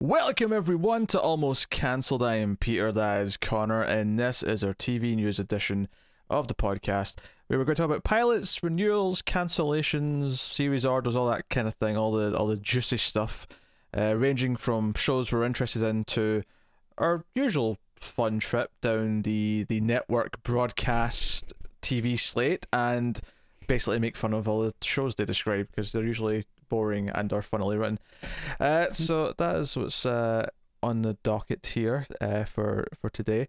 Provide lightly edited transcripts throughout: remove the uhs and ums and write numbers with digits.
Welcome everyone to Almost Cancelled. I am Peter, that is Connor, and this is our TV news edition of the podcast, where we're going to talk about pilots, renewals, cancellations, series orders, all that kind of thing, all the juicy stuff, ranging from shows we're interested in to our usual fun trip down the network broadcast TV slate, and basically make fun of all the shows they describe, because they're usually boring and or funnily written. So that is what's on the docket here for today.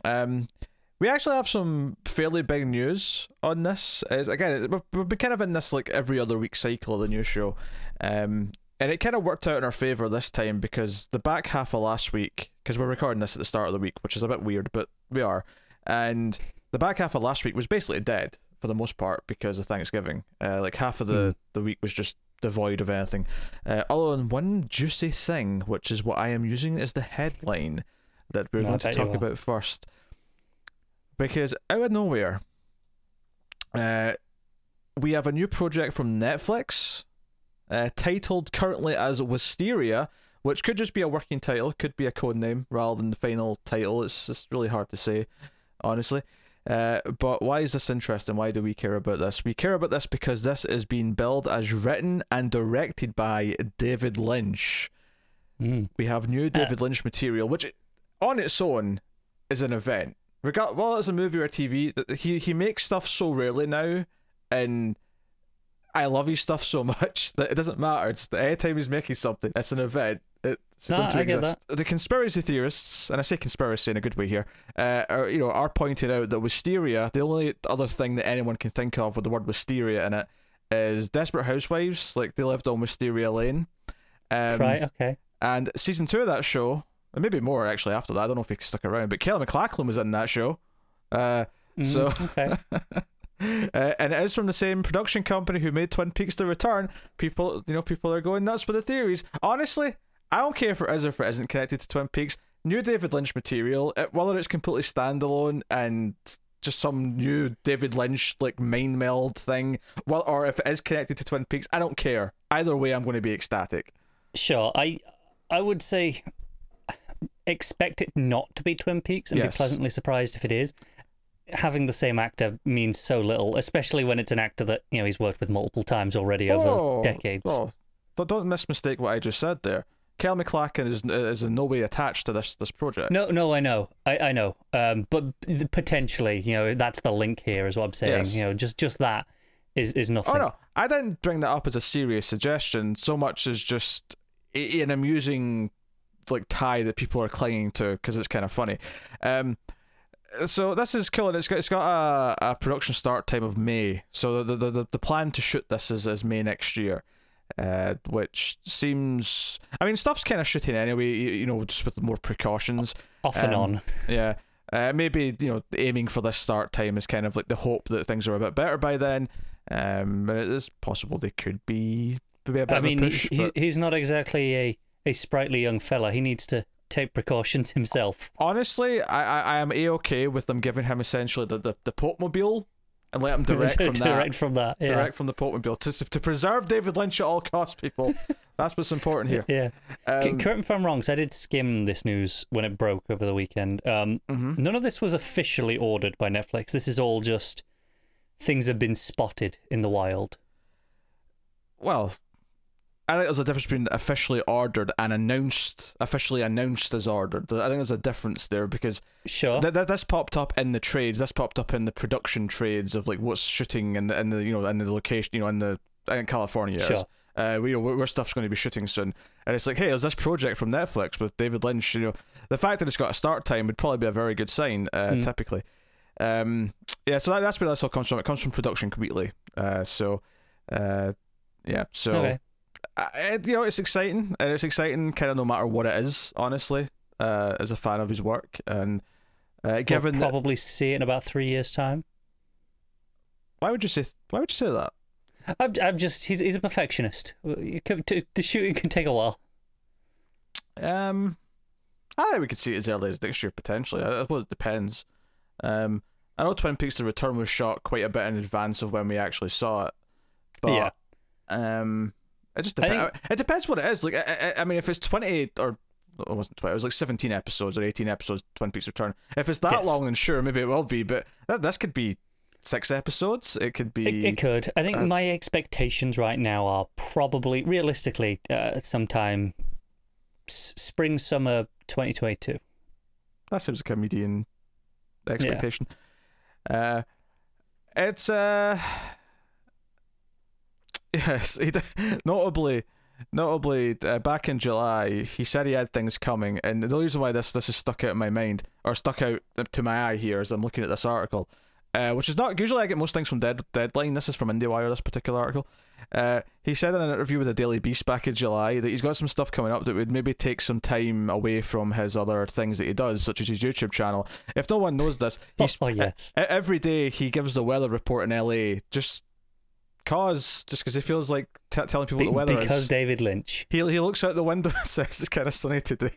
We actually have some fairly big news on this. Again, we've been kind of in this like every other week cycle of the news show, and it kind of worked out in our favour this time, because the back half of last week, because we're recording this at the start of the week, which is a bit weird, but we are, and the back half of last week was basically dead for the most part because of Thanksgiving. Like half of the week was just devoid of anything, other than one juicy thing, which is what I am using as the headline that we're going to talk about first. Because out of nowhere, we have a new project from Netflix, titled currently as Wisteria, which could just be a working title, could be a code name rather than the final title. It's just really hard to say, honestly. But why is this interesting? Why do we care about this? We care about this because this is being billed as written and directed by David Lynch. We have new David Lynch material, which on its own is an event. Well, it's a movie or TV, he makes stuff so rarely now, and I love his stuff so much that it doesn't matter. It's that anytime he's making something, it's an event. It's going to exist. The conspiracy theorists, and I say conspiracy in a good way here, are pointing out that Wisteria, the only other thing that anyone can think of with the word Wisteria in it, is Desperate Housewives. Like, they lived on Wisteria Lane. Right, okay. And season 2 of that show, and maybe more actually after that, I don't know if he stuck around, but Kelly MacLachlan was in that show. Okay. And it is from the same production company who made Twin Peaks: The Return. People are going nuts with the theories. Honestly, I don't care if it is or if it isn't connected to Twin Peaks. New David Lynch material, whether it's completely standalone and just some new David Lynch like mind meld thing, well, or if it is connected to Twin Peaks, I don't care. Either way, I'm going to be ecstatic. Sure, I would say expect it not to be Twin Peaks and be pleasantly surprised if it is. Having the same actor means so little, especially when it's an actor that he's worked with multiple times already over decades. Oh, don't mismistake what I just said there. Kelly MacLachlan is in no way attached to this project. No, I know, but potentially, that's the link here, is what I'm saying. Yes. Just that is nothing. Oh no, I didn't bring that up as a serious suggestion so much as just an amusing like tie that people are clinging to because it's kind of funny. So this is cool, and it's got a production start time of May. So the plan to shoot this is May next year, which seems, I mean, stuff's kind of shooting anyway, just with more precautions. Off and on. Yeah. Maybe aiming for this start time is kind of like the hope that things are a bit better by then. But it is possible they could be a bit of a push. He's not exactly a sprightly young fella. He needs to take precautions himself. Honestly, I am a-okay with them giving him essentially the Pope-mobile and let him direct from that. Direct from that, yeah. Direct from the Pope-mobile. To preserve David Lynch at all costs, people. That's what's important here. Yeah. Correct me if I'm wrong, because I did skim this news when it broke over the weekend. None of this was officially ordered by Netflix. This is all just things have been spotted in the wild. Well, I think there's a difference between officially ordered and officially announced as ordered. I think there's a difference there, because this popped up in the trades. This popped up in the production trades of like what's shooting and the location, in California. Sure. Where stuff's going to be shooting soon, and it's like, hey, there's this project from Netflix with David Lynch. The fact that it's got a start time would probably be a very good sign, typically. So that's where this all comes from. It comes from Production Weekly. Okay. It's exciting, and it's exciting kind of no matter what it is, honestly, as a fan of his work. And given we'll probably see it in about 3 years' time. Why would you say that? I'm just he's a perfectionist. The shooting can take a while. I think we could see it as early as next year potentially. I suppose it depends. I know Twin Peaks: The Return was shot quite a bit in advance of when we actually saw it, but it just depends. It depends what it is. Like, I mean, if it's 20 or it wasn't 20, it was like 17 episodes or 18 episodes, Twin Peaks Return. If it's that Yes. long, then sure, maybe it will be, but this could be 6 episodes. It could be... It could. I think my expectations right now are probably, realistically, sometime spring, summer 2022. That seems like a median expectation. Yeah. It's yes, notably back in July he said he had things coming, and the reason why this is stuck out in my mind, or stuck out to my eye here as I'm looking at this article, which is not usually, I get most things from Deadline. This is from IndieWire, this particular article. He said in an interview with the Daily Beast back in July that he's got some stuff coming up that would maybe take some time away from his other things that he does, such as his YouTube channel. If no one knows this, yes. Every day he gives the weather report in LA just because he feels like telling people what the weather is. Because David Lynch. He looks out the window and says it's kind of sunny today.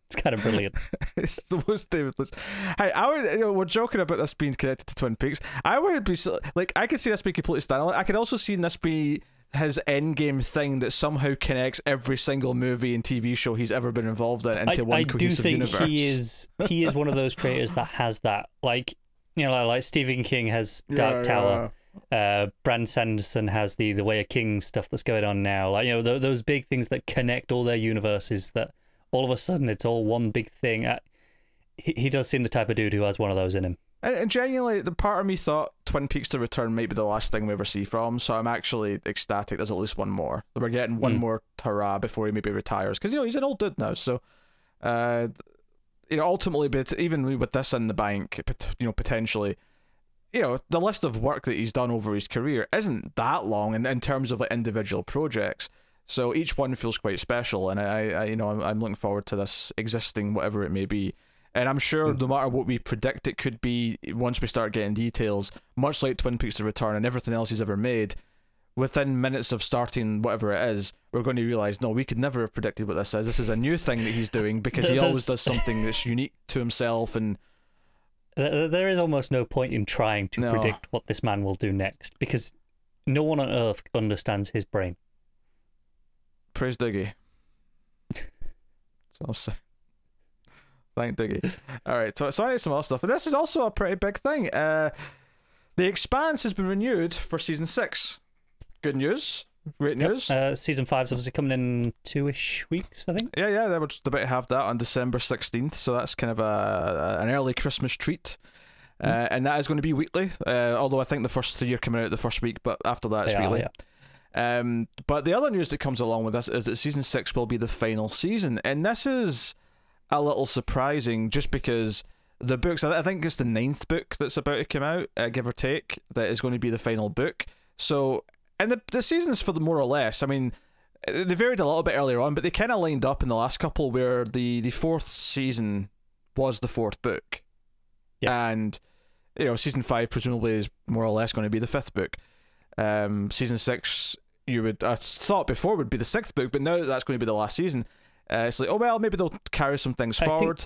It's kind of brilliant. It's the most David Lynch. Hey, I would, we're joking about this being connected to Twin Peaks. I would be like, I could see this be completely standalone. I could also see this be his endgame thing that somehow connects every single movie and TV show he's ever been involved in into one cohesive universe. I do think he is one of those creators that has that, like, you know, like Stephen King has Dark Tower. Brandon Sanderson has the Way of Kings stuff that's going on now. Like, you know, those big things that connect all their universes, that all of a sudden it's all one big thing. He does seem the type of dude who has one of those in him. And genuinely, the part of me thought Twin Peaks: The Return might be the last thing we ever see from, so I'm actually ecstatic there's at least one more. We're getting one more hurrah before he maybe retires, because, you know, he's an old dude now, so you know, ultimately, but even with this in the bank, you know, potentially, you know, the list of work that he's done over his career isn't that long in terms of like individual projects. So each one feels quite special, and I you know, I'm looking forward to this existing, whatever it may be. And I'm sure no matter what we predict it could be, once we start getting details, much like Twin Peaks: The Return and everything else he's ever made, within minutes of starting whatever it is, we're going to realise, no, we could never have predicted what this is. This is a new thing that he's doing, because he always does something that's unique to himself. And there is almost no point in trying to predict what this man will do next, because no one on earth understands his brain. Praise Diggy. So I'm saying. Thank Diggy. Alright, so I need some other stuff. But this is also a pretty big thing. The Expanse has been renewed for season 6. Good news. Great news. Season 5 is obviously coming in 2-ish weeks, I think. Yeah, they were just about to have that on December 16th, so that's kind of an early Christmas treat. And that is going to be weekly, although I think the first 3 are coming out the first week, but after that it's weekly. But the other news that comes along with this is that season 6 will be the final season, and this is a little surprising, just because the books, I think it's the 9th book that's about to come out, give or take, that is going to be the final book. So, and the seasons, for the more or less, I mean, they varied a little bit earlier on, but they kind of lined up in the last couple, where the 4th season was the 4th book. And, you know, season 5 presumably is more or less going to be the 5th book. Season 6, I thought before would be the 6th book, but now that's going to be the last season. It's like, oh well, maybe they'll carry some things forward.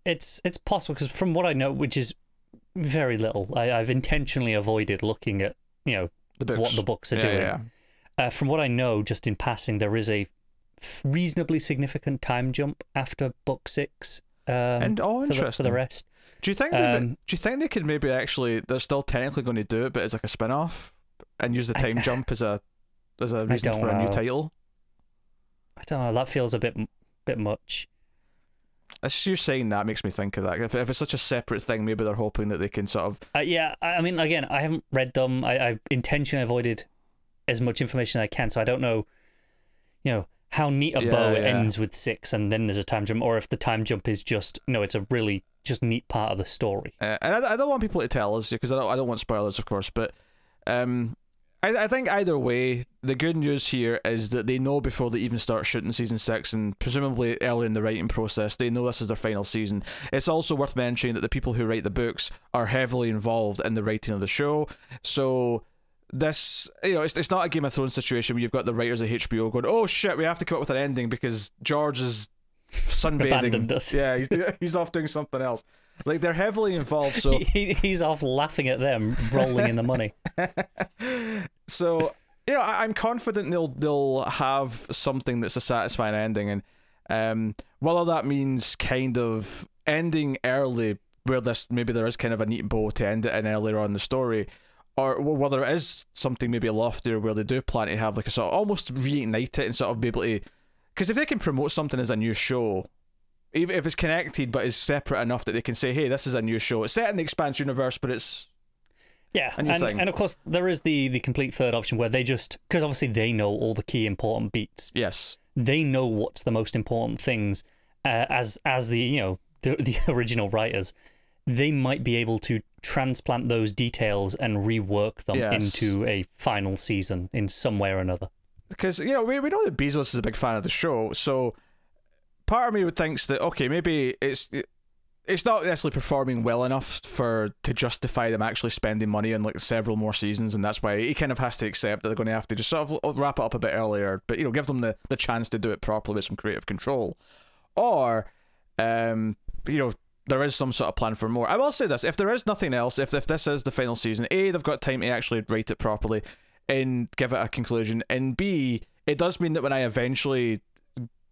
It's possible, because from what I know, which is very little, I've intentionally avoided looking at, you know, what the books are doing. From what I know, just in passing, there is a reasonably significant time jump after book 6. Interesting. For the rest. Do you think they could maybe actually, they're still technically going to do it, but as like a spin-off, and use the time jump as a reason for a new title? I don't know. That feels a bit much. As you're saying, that makes me think of that. If it's such a separate thing, maybe they're hoping that they can sort of... yeah, I mean, again, I haven't read them. I've intentionally avoided as much information as I can, so I don't know, you know, how neat a bow it ends with 6 and then there's a time jump, or if the time jump is just, no, it's a really just neat part of the story. And I don't want people to tell us, because I don't want spoilers, of course, but I think either way, the good news here is that they know before they even start shooting season 6, and presumably early in the writing process, they know this is their final season. It's also worth mentioning that the people who write the books are heavily involved in the writing of the show, so this, you know, it's not a Game of Thrones situation where you've got the writers at HBO going, oh shit, we have to come up with an ending because George is sunbathing. Abandoned us. Yeah, he's off doing something else. Like, they're heavily involved, so... he's off laughing at them, rolling in the money. So, you know, I'm confident they'll have something that's a satisfying ending, and Whether that means kind of ending early, where maybe there is kind of a neat bow to end it in earlier on in the story, or whether it is something maybe loftier where they do plan to have like a sort of almost reignite it and sort of be able to, because if they can promote something as a new show, even if it's connected but is separate enough that they can say, hey, this is a new show, it's set in the Expanse universe, but it's and of course there is the complete third option where they just, because obviously they know all the key important beats. Yes, they know what's the most important things, as the the original writers. They might be able to transplant those details and rework them into a final season in some way or another. Because we know that Bezos is a big fan of the show, so part of me would think that okay, maybe it's not necessarily performing well enough to justify them actually spending money on like several more seasons, and that's why he kind of has to accept that they're going to have to just sort of wrap it up a bit earlier, but give them the chance to do it properly with some creative control, or there is some sort of plan for more. I will say this: if there is nothing else, if this is the final season, A, they've got time to actually write it properly and give it a conclusion, and B, it does mean that when I eventually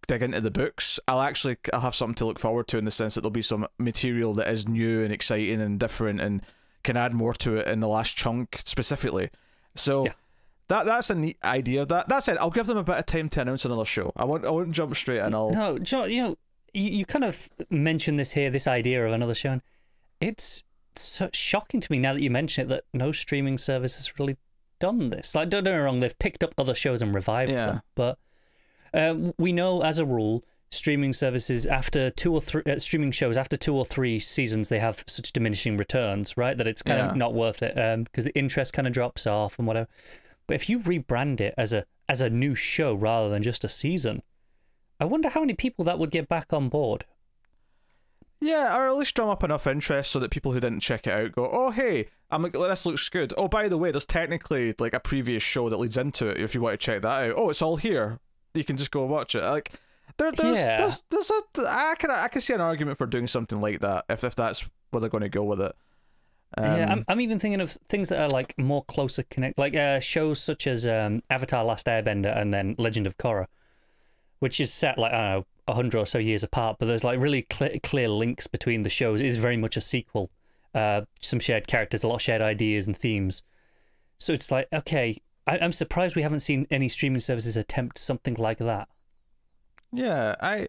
dig into the books, I'll have something to look forward to, in the sense that there'll be some material that is new and exciting and different and can add more to it in the last chunk specifically. So that's a neat idea. That said, I'll give them a bit of time to announce another show. I won't jump straight in. No, John, you kind of mentioned this idea of another show, and it's so shocking to me now that you mention it that no streaming service has really done this. Like, don't get me wrong, they've picked up other shows and revived them, but we know as a rule, streaming services after streaming shows after 2 or 3 seasons, they have such diminishing returns, right? That it's kind of not worth it, because the interest kind of drops off and whatever. But if you rebrand it as a new show rather than just a season, I wonder how many people that would get back on board. Yeah, or at least drum up enough interest so that people who didn't check it out go, oh, hey, I'm like, this looks good. Oh, by the way, there's technically like a previous show that leads into it if you want to check that out. Oh, it's all here. You can just go watch it. Like, I can see an argument for doing something like that if that's where they're going to go with it. I'm even thinking of things that are like more closer connect, like shows such as Avatar: Last Airbender and then Legend of Korra, which is set like, I don't know, 100 or so years apart, but there's like really clear links between the shows. It is very much a sequel. Some shared characters, a lot of shared ideas and themes. So it's like, okay, I'm surprised we haven't seen any streaming services attempt something like that. Yeah, I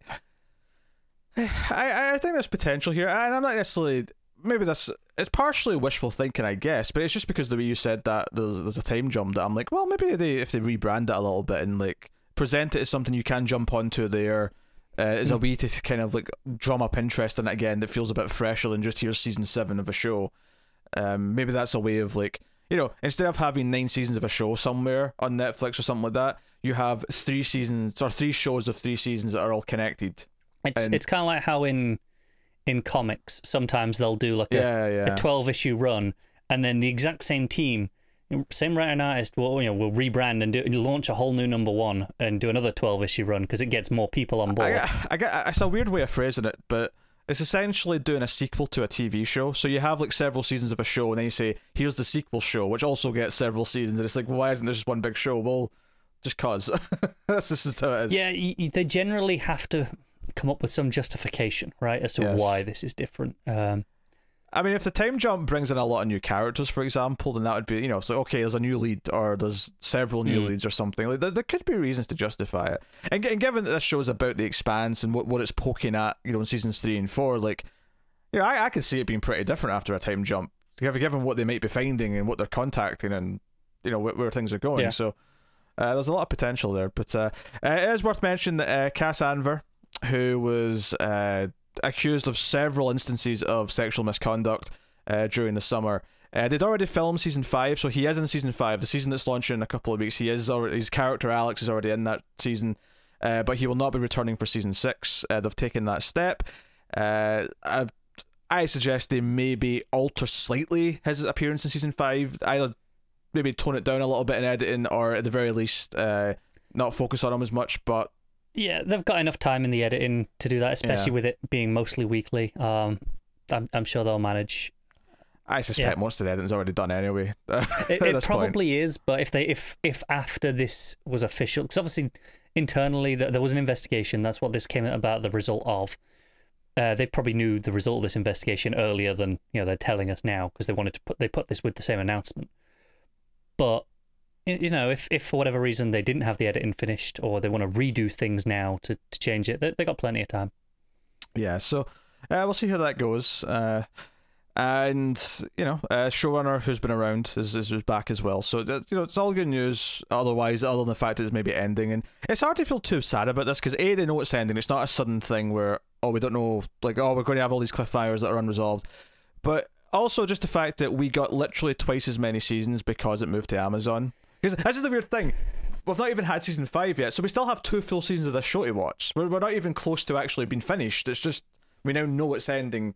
think there's potential here, and I'm not necessarily, maybe it's partially wishful thinking, I guess, but it's just because the way you said that there's a time jump that I'm like, well, maybe if they rebrand it a little bit and like present it as something you can jump onto there, as a way to kind of like drum up interest in it again that feels a bit fresher than just here's season 7 of a show. Maybe that's a way of like, instead of having 9 seasons of a show somewhere on Netflix or something like that, you have 3 seasons or 3 shows of 3 seasons that are all connected. It's kind of like how in comics sometimes they'll do like a 12-issue run, and then the exact same team, same writer and artist will rebrand and launch a whole new #1 and do another 12-issue run because it gets more people on board. It's a weird way of phrasing it, but it's essentially doing a sequel to a TV show. So you have like several seasons of a show, and then you say, here's the sequel show, which also gets several seasons, and it's like, well, why isn't there just one big show? Well, just cause. That's just how it is. Yeah, they generally have to come up with some justification, right, as to why this is different. I mean, if the time jump brings in a lot of new characters, for example, then that would be, it's like, okay, there's a new lead, or there's several new leads or something. Like, there could be reasons to justify it. And given that this show is about the Expanse and what it's poking at, in seasons 3 and 4, like, I could see it being pretty different after a time jump, given what they might be finding and what they're contacting and, where things are going. Yeah. So there's a lot of potential there. But it is worth mentioning that Cass Anver, who was accused of several instances of sexual misconduct during the summer. They'd already filmed season 5, so he is in season 5, the season that's launching in a couple of weeks. His character Alex is already in that season, but he will not be returning for season 6. They've taken that step. I suggest they maybe alter slightly his appearance in season 5, either maybe tone it down a little bit in editing, or at the very least not focus on him as much. But yeah, they've got enough time in the editing to do that, especially with it being mostly weekly. I'm sure they'll manage. I suspect most of the editing's already done anyway. It probably is, but if after this was official, because obviously internally there was an investigation. That's what this came about the result of. They probably knew the result of this investigation earlier than they're telling us now, because they put this with the same announcement. But if for whatever reason they didn't have the editing finished, or they want to redo things now to change it, they got plenty of time. Yeah, so we'll see how that goes. And showrunner who's been around is back as well. So it's all good news. Otherwise, other than the fact that it's maybe ending, and it's hard to feel too sad about this because they know it's ending. It's not a sudden thing where we don't know, like, we're going to have all these cliffhangers that are unresolved. But also just the fact that we got literally twice as many seasons because it moved to Amazon. Because this is the weird thing. We've not even had season 5 yet, so we still have 2 full seasons of this show to watch. We're not even close to actually being finished. It's just we now know it's ending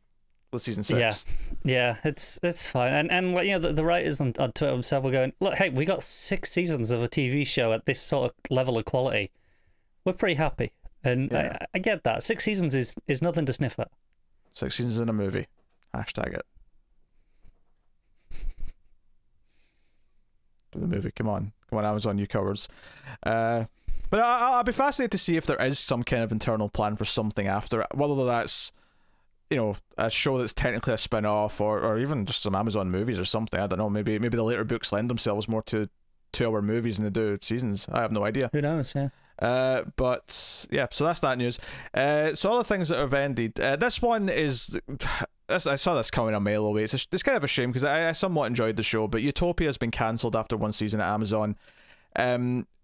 with season 6. Yeah, it's fine. And the writers on Twitter themselves were going, look, hey, we got 6 seasons of a TV show at this sort of level of quality. We're pretty happy, and I get that. 6 seasons is nothing to sniff at. 6 seasons in a movie. Hashtag it. The movie, come on Amazon, you cowards. But I'll be fascinated to see if there is some kind of internal plan for something after it, whether that's a show that's technically a spin-off or even just some Amazon movies or something. I don't know, maybe the later books lend themselves more to 2-hour movies than they do seasons. I have no idea. Who knows? But yeah, so that's that news. So all the things that have ended, this one is, I saw this coming a mile away. It's kind of a shame because I somewhat enjoyed the show, but Utopia has been cancelled after 1 season at Amazon.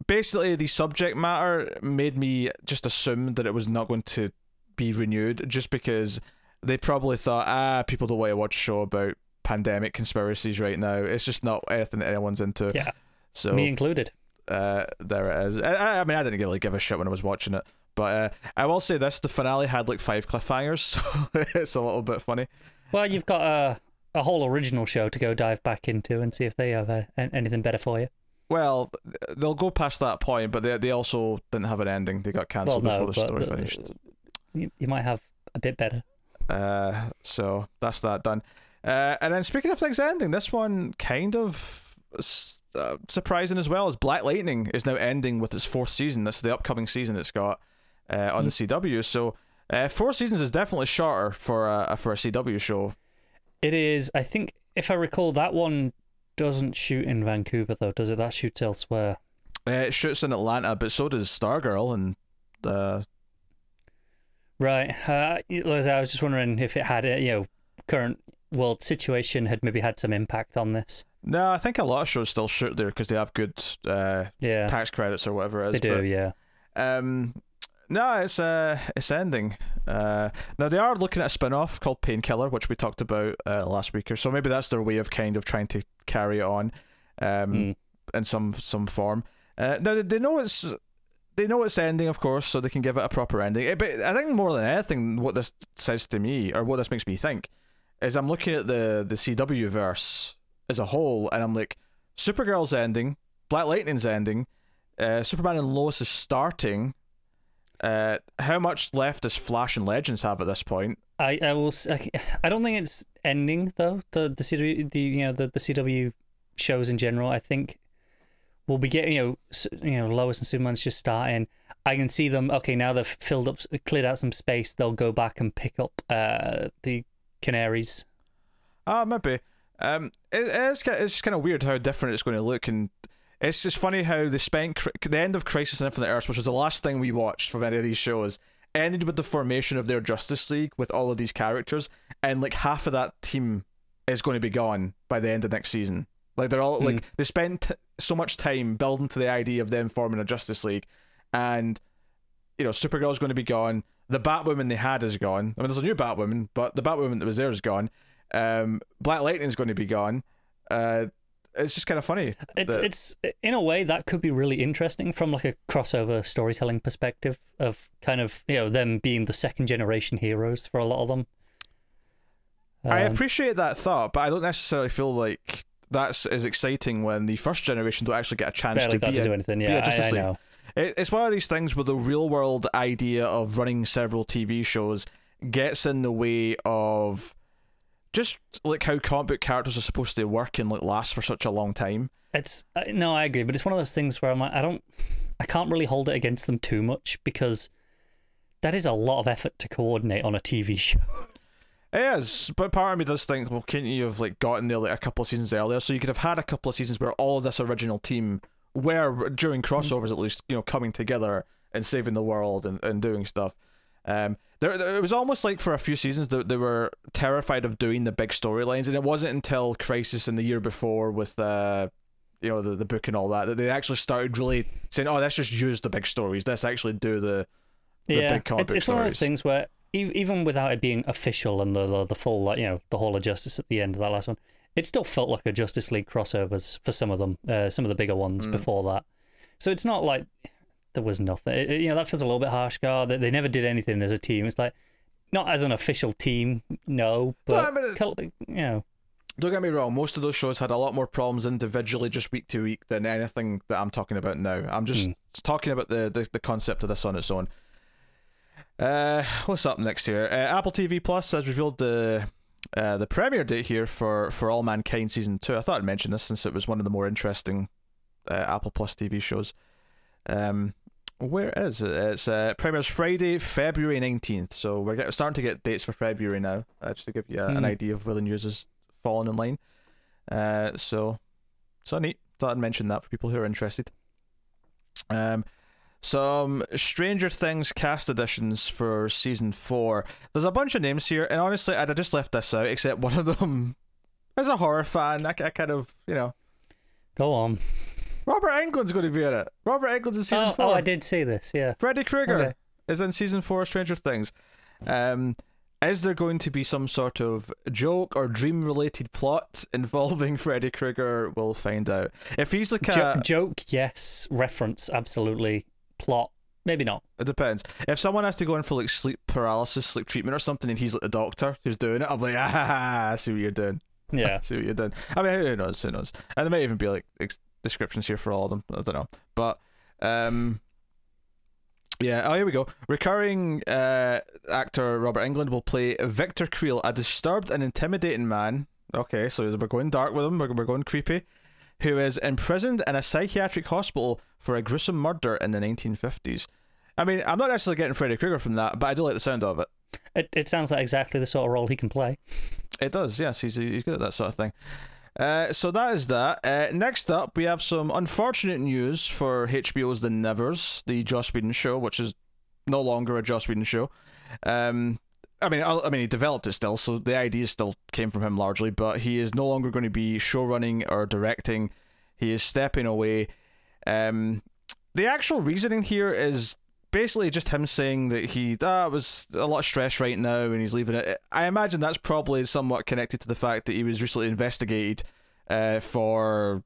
Basically the subject matter made me just assume that it was not going to be renewed, just because they probably thought, people don't want to watch a show about pandemic conspiracies right now. It's just not anything that anyone's into. Yeah, so me included. There it is. I mean, I didn't really give a shit when I was watching it, but I will say this: the finale had like 5 cliffhangers, so it's a little bit funny. Well, you've got a whole original show to go dive back into and see if they have anything better for you. Well, they'll go past that point, but they also didn't have an ending. They got cancelled before the story finished. You might have a bit better. So that's that done. And then speaking of things ending, this one kind of surprising as well, as Black Lightning is now ending with its 4th season. That's the upcoming season it's got on the CW. So 4 seasons is definitely shorter for a CW show. It is. I think, if I recall, that one doesn't shoot in Vancouver though, does it? That shoots elsewhere. It shoots in Atlanta, but so does Stargirl and Right. I was just wondering if it had current world situation had maybe had some impact on this. No, I think a lot of shows still shoot there because they have good tax credits or whatever it is. They do, yeah. No, it's ending. Now they are looking at a spin-off called Painkiller, which we talked about last week, or so maybe that's their way of kind of trying to carry it on in some form. Now they know it's ending, of course, so they can give it a proper ending. But I think more than anything, what this says to me, or what this makes me think, is I'm looking at the CW verse as a whole, and I'm like, Supergirl's ending, Black Lightning's ending, Superman and Lois is starting. How much left does Flash and Legends have at this point? I don't think it's ending though. The CW, the CW shows in general. I think we'll be getting Lois and Superman's just starting. I can see them. Okay, now they've cleared out some space. They'll go back and pick up the Canaries. Maybe. It's just kind of weird how different it's going to look, and it's just funny how they spent the end of Crisis on Infinite Earths, which was the last thing we watched from any of these shows, ended with the formation of their Justice League with all of these characters, and like half of that team is going to be gone by the end of next season. Like they're all like they spent so much time building to the idea of them forming a Justice League, and Supergirl's going to be gone. The Batwoman they had is gone. I mean, there's a new Batwoman, but the Batwoman that was there is gone. Black Lightning's going to be gone. It's just kind of funny. It's in a way that could be really interesting from like a crossover storytelling perspective of kind of them being the second generation heroes for a lot of them. I appreciate that thought, but I don't necessarily feel like that's as exciting when the first generation don't actually get a chance to do anything. Yeah, I know. It's one of these things where the real world idea of running several TV shows gets in the way of just like how comic book characters are supposed to work and like last for such a long time. It's no, I agree, but it's one of those things where I'm like, I can't really hold it against them too much, because that is a lot of effort to coordinate on a TV show. It is, but part of me does think, well, couldn't you have like gotten there like a couple of seasons earlier, so you could have had a couple of seasons where all of this original team were, during crossovers at least, you know, coming together and saving the world and doing stuff. It was almost like for a few seasons they were terrified of doing the big storylines, and it wasn't until Crisis in the year before with you know, the book and all that they actually started really saying, oh, let's just use the big stories, let's actually do the big comic book it's stories. One of those things where even without it being official and the full, like, you know, the Hall of Justice at the end of that last one, it still felt like a Justice League crossovers for some of them, some of the bigger ones before that. So it's not like there was nothing. You know, that feels a little bit harsh. God, they never did anything as a team. It's like, not as an official team, no, but you know. Don't get me wrong, most of those shows had a lot more problems individually, just week to week, than anything that I'm talking about now. I'm just talking about the concept of this on its own. What's up next here? Apple TV Plus has revealed the premiere date here for All Mankind Season 2. I thought I'd mention this since it was one of the more interesting Apple Plus TV shows. Where is it? It's premieres Friday, February 19th. So we're starting to get dates for February now, just to give you an idea of where the news is falling in line. So neat. Thought I'd mention that for people who are interested. Some Stranger Things cast additions for Season 4. There's a bunch of names here, and honestly, I'd have just left this out, except one of them, as a horror fan, I kind of, you know... Go on. Robert Englund's going to be in it. Robert Englund's in Season 4. Oh, I did see this, yeah. Freddy Krueger is in Season 4 of Stranger Things. Is there going to be some sort of joke or dream-related plot involving Freddy Krueger? We'll find out. If he's like a... Joke, yes. Reference, absolutely. Plot, maybe not. It depends. If someone has to go in for like sleep paralysis, sleep treatment or something, and he's like the doctor who's doing it, I'm like, I see what you're doing. Yeah. I see what you're doing. I mean, who knows? Who knows? And there might even be like descriptions here for all of them. I don't know. But, yeah, oh, here we go. Recurring actor Robert Englund will play Victor Creel, a disturbed and intimidating man. Okay, so we're going dark with him. We're going creepy. Who is imprisoned in a psychiatric hospital for a gruesome murder in the 1950s. I mean, I'm not necessarily getting Freddy Krueger from that, but I do like the sound of it. It sounds like exactly the sort of role he can play. It does, yes. He's good at that sort of thing. So that is that. Next up, we have some unfortunate news for HBO's The Nevers, the Joss Whedon show, which is no longer a Joss Whedon show. I mean, he developed it still, so the idea still came from him largely, but he is no longer going to be showrunning or directing. He is stepping away. The actual reasoning here is basically just him saying that he was a lot of stress right now and he's leaving it. I imagine that's probably somewhat connected to the fact that he was recently investigated for...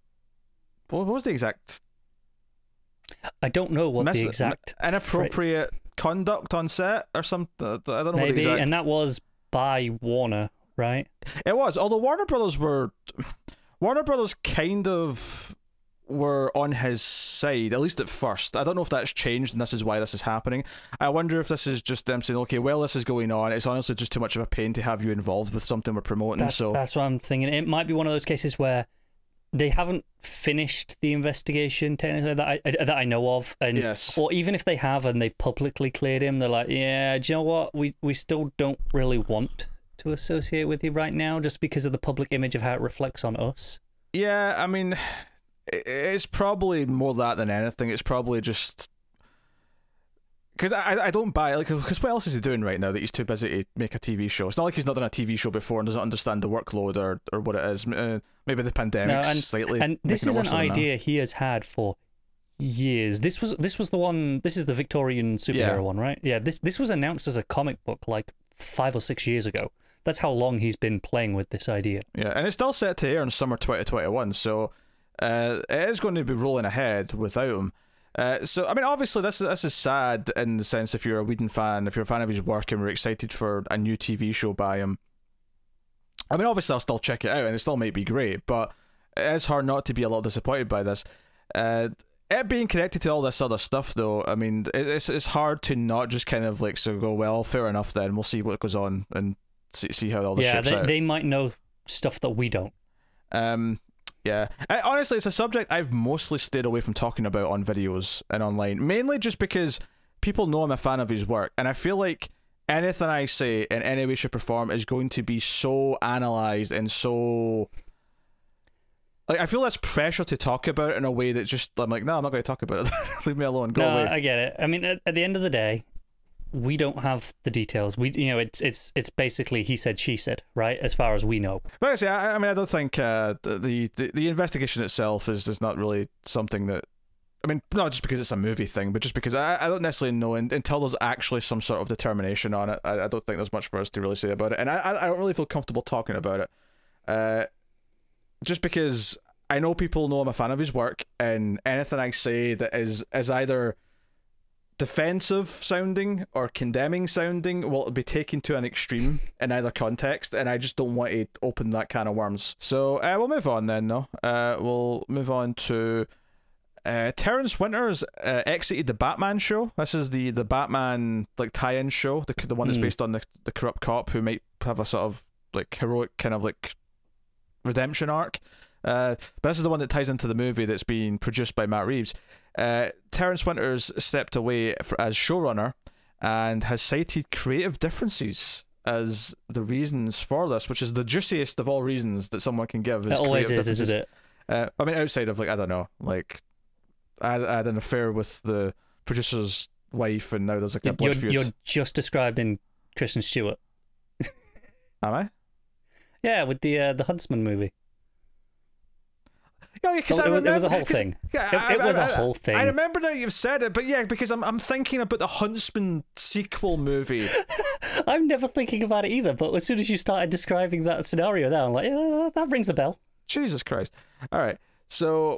What was the exact... I don't know what the exact... Inappropriate conduct on set or something. I don't know. Maybe, what the exact... and that was by Warner, right? It was, although Warner Brothers kind of were on his side, at least at first. I don't know if that's changed and this is why this is happening. I wonder if this is just them saying, okay, well, this is going on, it's honestly just too much of a pain to have you involved with something we're promoting. That's what I'm thinking. It might be one of those cases where they haven't finished the investigation technically that I know of, and yes. Or even if they have and they publicly cleared him, they're like, yeah, do you know what, we still don't really want to associate with you right now just because of the public image of how it reflects on us. Yeah, I mean, it's probably more that than anything. It's probably just because I don't buy it, like, because what else is he doing right now that he's too busy to make a TV show? It's not like he's not done a TV show before and doesn't understand the workload or what it is. Maybe the pandemic slightly. And this is an idea he has had for years. This was the one. This is the Victorian superhero one, right? Yeah. This was announced as a comic book like 5 or 6 years ago. That's how long he's been playing with this idea. Yeah, and it's still set to air in summer 2021, so it is going to be rolling ahead without him. So, I mean, obviously, this is sad in the sense if you're a Whedon fan, if you're a fan of his work and we're excited for a new TV show by him. I mean, obviously, I'll still check it out and it still might be great, but it is hard not to be a little disappointed by this. It being connected to all this other stuff, though, I mean, it's hard to not just kind of like, so go, well, fair enough then, we'll see what goes on and see how all this shapes out. They might know stuff that we don't. Yeah. Honestly, it's a subject I've mostly stayed away from talking about on videos and online, mainly just because people know I'm a fan of his work, and I feel like anything I say in any way, shape, or form is going to be so analysed and so... Like, I feel less pressure to talk about it in a way that just, I'm like, no, I'm not going to talk about it. Leave me alone. Go away. I get it. I mean, at the end of the day, we don't have the details. It's basically he said, she said, right? As far as we know. But actually, I mean, I don't think the investigation itself is not really something that... I mean, not just because it's a movie thing, but just because I don't necessarily know until there's actually some sort of determination on it. I don't think there's much for us to really say about it, and I don't really feel comfortable talking about it. Just because I know people know I'm a fan of his work, and anything I say that is either defensive sounding or condemning sounding will be taken to an extreme in either context, and I just don't want to open that can of worms. So we'll move on then, though. We'll move on to Terrence Winters exited the Batman show. This is the Batman like tie-in show, the one that's based on the corrupt cop who might have a sort of like heroic kind of like redemption arc. But this is the one that ties into the movie that's being produced by Matt Reeves. Terrence Winters stepped away as showrunner and has cited creative differences as the reasons for this, which is the juiciest of all reasons that someone can give. It always is, isn't it? I mean, outside of like, I don't know, like I had an affair with the producer's wife, and now there's like a blood feud. You're just describing Kristen Stewart. Am I? Yeah, with the Huntsman movie. Yeah, because it was a whole thing. It was a whole thing. I remember that you've said it, but yeah, because I'm thinking about the Huntsman sequel movie. I'm never thinking about it either, but as soon as you started describing that scenario now, I'm like, yeah, that rings a bell. Jesus Christ. All right, so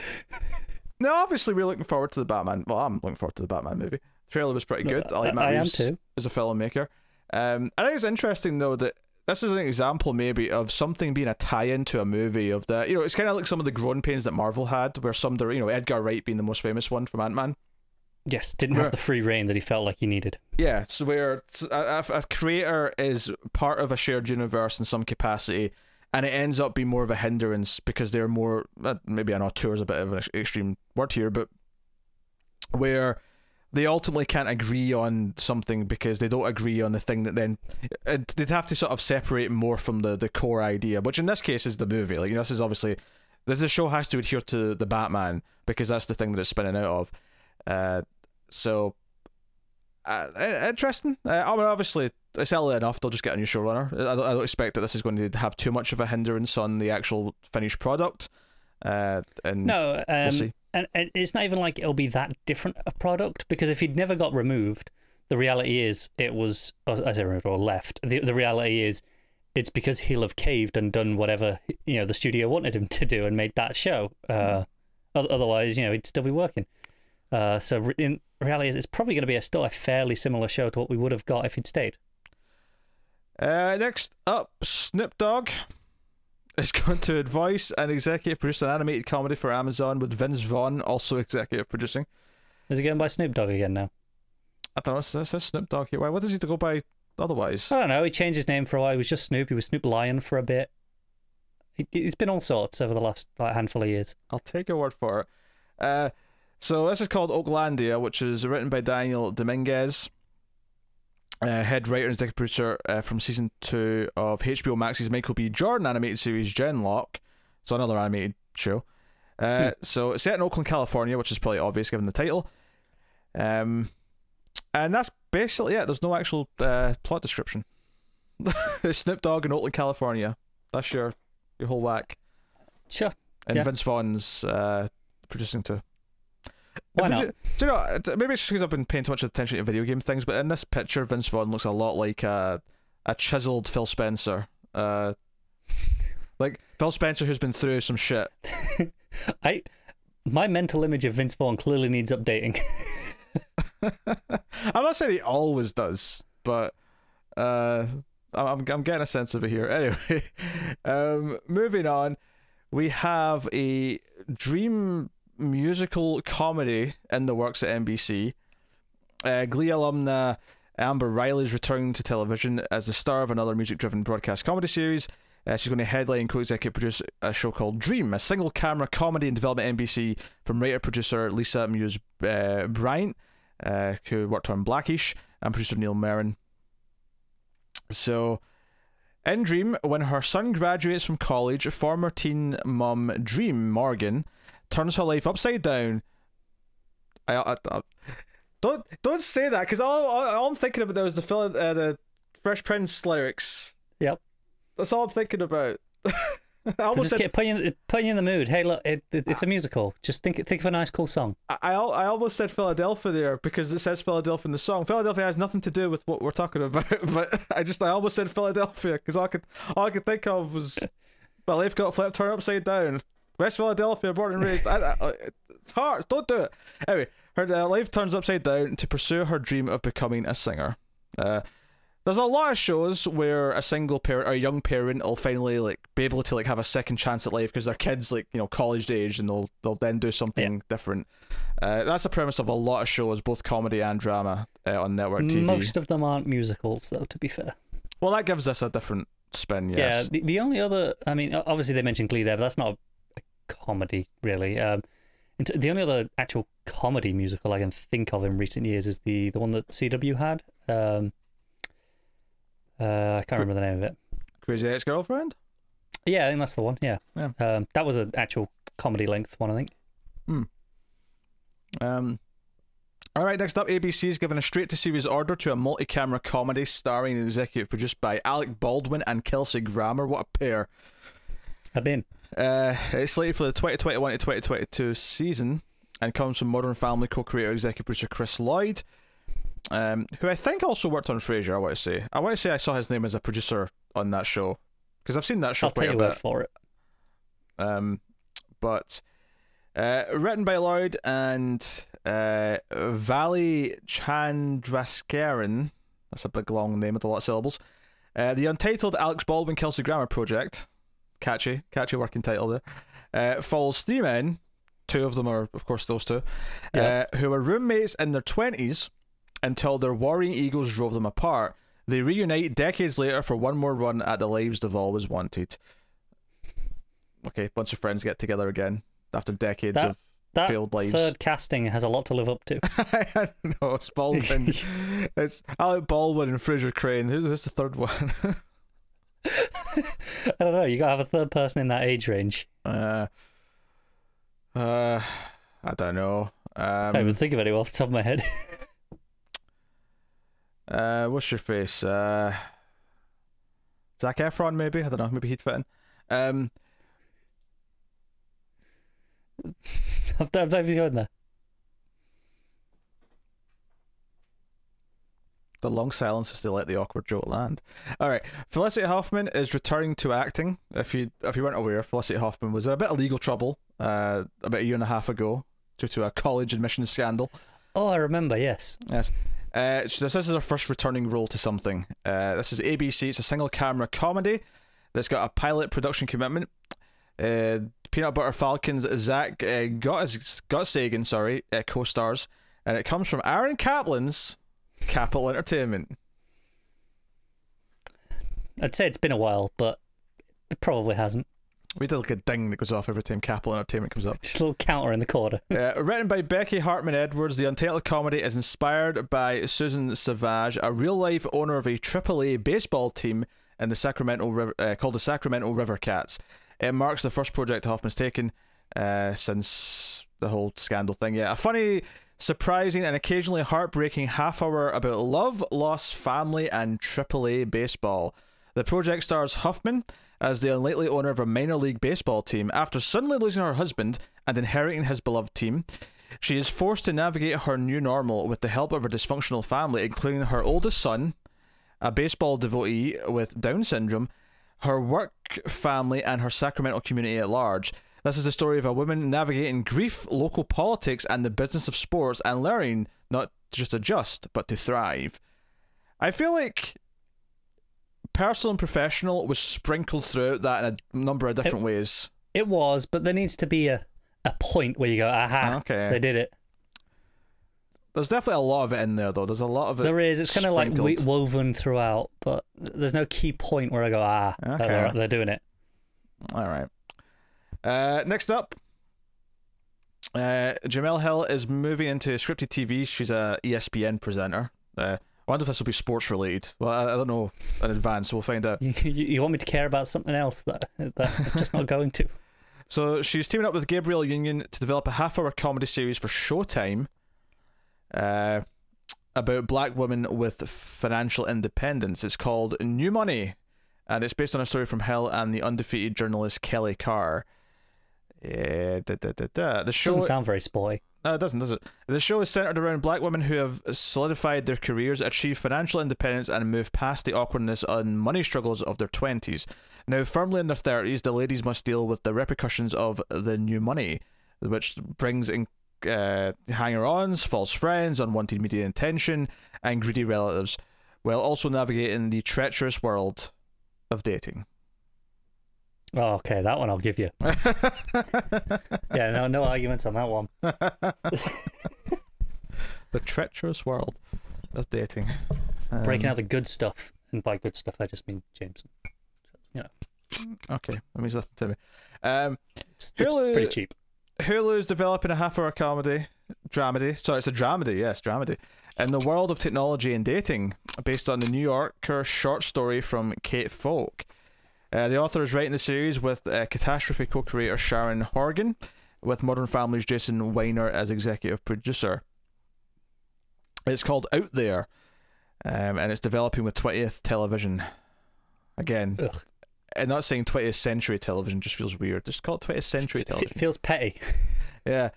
now obviously we're looking forward to the Batman. Well, I'm looking forward to the Batman movie. The trailer was pretty good. I like Matt Reeves as a filmmaker. I think it's interesting though that this is an example maybe of something being a tie-in to a movie of the, it's kind of like some of the growing pains that Marvel had, where some, Edgar Wright being the most famous one from Ant-Man. Yes, didn't have the free reign that he felt like he needed. Yeah, so where a creator is part of a shared universe in some capacity, and it ends up being more of a hindrance because they're more, maybe an auteur is a bit of an extreme word here, but where they ultimately can't agree on something because they don't agree on the thing that then they'd have to sort of separate more from the core idea, which in this case is the movie. Like, this is obviously the show has to adhere to the Batman because that's the thing that it's spinning out of. So interesting. I mean, obviously it's early enough. They'll just get a new showrunner. I don't expect that this is going to have too much of a hindrance on the actual finished product. And we'll see. And it's not even like it'll be that different a product, because if he'd never got removed, the reality is it was, I say removed or left, the reality is it's because he'll have caved and done whatever the studio wanted him to do and made that show. Otherwise, he'd still be working. So in reality, it's probably going to be still a fairly similar show to what we would have got if he'd stayed. Next up, Snoop Dogg is going to voice and executive produce an animated comedy for Amazon with Vince Vaughn also executive producing. Is he going by Snoop Dogg again now? I don't know. It says Snoop Dogg here. Why? What does he have to go by otherwise? I don't know. He changed his name for a while. He was just Snoop. He was Snoop Lion for a bit. He's been all sorts over the last handful of years. I'll take your word for it. So this is called Oaklandia, which is written by Daniel Dominguez, head writer and executive producer from season 2 of HBO Max's Michael B. Jordan animated series Genlock. So another animated show. So it's set in Oakland, California, which is probably obvious given the title. And that's basically it. There's no actual plot description. It's Snoop Dogg in Oakland, California. That's your whole whack. Sure. And Vince Vaughn's producing too. Why not? Do you know, maybe it's just because I've been paying too much attention to video game things, but in this picture, Vince Vaughn looks a lot like a chiseled Phil Spencer. Like Phil Spencer who's been through some shit. My mental image of Vince Vaughn clearly needs updating. I'm not saying he always does, but I'm getting a sense of it here. Anyway, moving on, we have a dream musical comedy in the works at NBC. Glee alumna Amber Riley's returning to television as the star of another music-driven broadcast comedy series. She's going to headline and co-executive produce a show called Dream, a single-camera comedy in development at NBC from writer-producer Lisa Muse Bryant, who worked on Blackish, and producer Neil Marin. So, in Dream, when her son graduates from college, former teen mum Dream Morgan turns her life upside down. Don't say that, because all I'm thinking about there was the Fresh Prince lyrics. Yep. That's all I'm thinking about. I almost just putting you in the mood. Hey, look, it's a musical. Just think of a nice, cool song. I almost said Philadelphia there because it says Philadelphia in the song. Philadelphia has nothing to do with what we're talking about, but I almost said Philadelphia because all I could think of was my life got flipped, turned upside down. West Philadelphia, born and raised. It's hard. Don't do it. Anyway, her life turns upside down to pursue her dream of becoming a singer. There's a lot of shows where a single parent or a young parent will finally be able to have a second chance at life because their kids college age, and they'll then do something different. That's the premise of a lot of shows, both comedy and drama on network TV. Most of them aren't musicals, though, to be fair. Well, that gives us a different spin. Yes. Yeah. The only other, I mean, obviously they mentioned Glee there, but that's not a comedy really. The only other actual comedy musical I can think of in recent years is the one that CW had. I can't remember the name of it. Crazy Ex-Girlfriend? Yeah, I think that's the one. Yeah. That was an actual comedy length one, I think. All right, next up, ABC's given a straight-to-series order to a multi-camera comedy starring and executive produced by Alec Baldwin and Kelsey Grammer. What a pair. I've been. It's slated for the 2021 to 2022 season and comes from Modern Family co-creator executive producer Chris Lloyd, who I think also worked on Frasier. I want to say I saw his name as a producer on that show because I've seen that show quite a bit. I'll take your word for it. But written by Lloyd and Vali Chandrasekaran. That's a big long name with a lot of syllables. The Untitled Alex Baldwin Kelsey Grammer project, catchy working title there, follows three men. Two of them are, of course, those two, who were roommates in their 20s until their warring egos drove them apart. They reunite decades later for one more run at the lives they've always wanted. Okay, bunch of friends get together again after decades of failed lives. That third casting has a lot to live up to. I don't know, it's Baldwin. It's Alec Baldwin and Fraser Crane. Who's the third one? I don't know, you gotta have a third person in that age range. I don't know. I can't even think of anyone off the top of my head. What's your face? Zac Efron, maybe? I don't know, maybe he'd fit in. I've never going there. The long silence as they let the awkward joke land. Alright, Felicity Hoffman is returning to acting. If you weren't aware, Felicity Hoffman was in a bit of legal trouble about a year and a half ago due to a college admissions scandal. Oh, I remember, yes. Yes. So this is her first returning role to something. This is ABC. It's a single camera comedy that's got a pilot production commitment. Peanut Butter Falcon's Zach Gottsagen, co-stars, and it comes from Aaron Kaplan's Capital Entertainment. I'd say it's been a while, but it probably hasn't. We did a ding that goes off every time Capital Entertainment comes up. Just a little counter in the corner. Written by Becky Hartman Edwards, the Untitled comedy is inspired by Susan Savage, a real-life owner of a AAA baseball team in the Sacramento River, called the Sacramento River Cats. It marks the first project Hoffman's taken since the whole scandal thing. Yeah, a funny, surprising, and occasionally heartbreaking half-hour about love, loss, family, and AAA baseball. The project stars Hoffman as the unlikely owner of a minor league baseball team. After suddenly losing her husband and inheriting his beloved team, she is forced to navigate her new normal with the help of her dysfunctional family, including her oldest son, a baseball devotee with Down syndrome, her work family, and her Sacramento community at large. This is the story of a woman navigating grief, local politics, and the business of sports, and learning not to just adjust, but to thrive. I feel like personal and professional was sprinkled throughout that in a number of different ways. It was, but there needs to be a point where you go, aha, okay, they did it. There's definitely a lot of it in there, though. There's a lot of it. There is. It's kind of like sprinkled. woven throughout, but there's no key point where I go, Okay. they're doing it. All right. Next up, Jamel Hill is moving into scripted TV. She's a ESPN presenter. I wonder if this will be sports related. Well, I don't know in advance. We'll find out. You want me to care about something else that I'm just not going to? So she's teaming up with Gabriel Union to develop a half-hour comedy series for Showtime about black women with financial independence. It's called New Money, and it's based on a story from Hill and the undefeated journalist Kelly Carr. The show doesn't sound very sporty. No, it doesn't, does it? The show is centered around black women who have solidified their careers, achieved financial independence, and moved past the awkwardness and money struggles of their 20s. Now, firmly in their 30s, the ladies must deal with the repercussions of the new money, which brings in hanger-ons, false friends, unwanted media attention, and greedy relatives, while also navigating the treacherous world of dating. Oh, okay, that one I'll give you. Yeah, no arguments on that one. The treacherous world of dating. Breaking out the good stuff, and by good stuff I just mean Jameson. So, Okay, that means nothing to me. It's pretty cheap. Hulu is developing a half-hour dramedy. Sorry, it's a dramedy. Yes, dramedy. In the world of technology and dating, based on the New Yorker short story from Kate Falk. The author is writing the series with Catastrophe co-creator Sharon Horgan, with Modern Family's Jason Weiner as executive producer. It's called Out There, and it's developing with 20th Television. Again, and not saying 20th Century Television just feels weird. Just call it 20th Century Television. It feels petty. Yeah.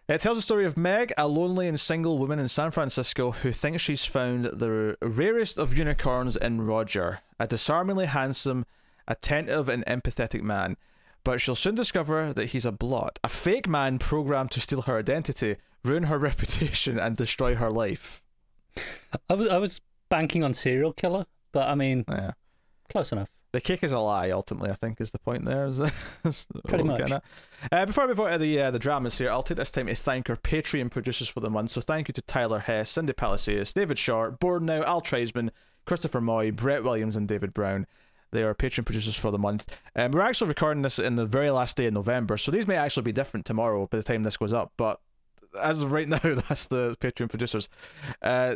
It tells the story of Meg, a lonely and single woman in San Francisco who thinks she's found the rarest of unicorns in Roger, a disarmingly handsome, attentive and empathetic man. But she'll soon discover that he's a blot, a fake man programmed to steal her identity, ruin her reputation and destroy her life. I was banking on serial killer, but I mean, close enough. The cake is a lie, ultimately, I think, is the point there. Pretty much. Before I move on to the dramas here, I'll take this time to thank our Patreon producers for the month. So thank you to Tyler Hess, Cindy Palacios, David Short, Board Now, Al Treisman, Christopher Moy, Brett Williams, and David Brown. They are Patreon producers for the month. We're actually recording this in the very last day of November, so these may actually be different tomorrow by the time this goes up, but as of right now, that's the Patreon producers.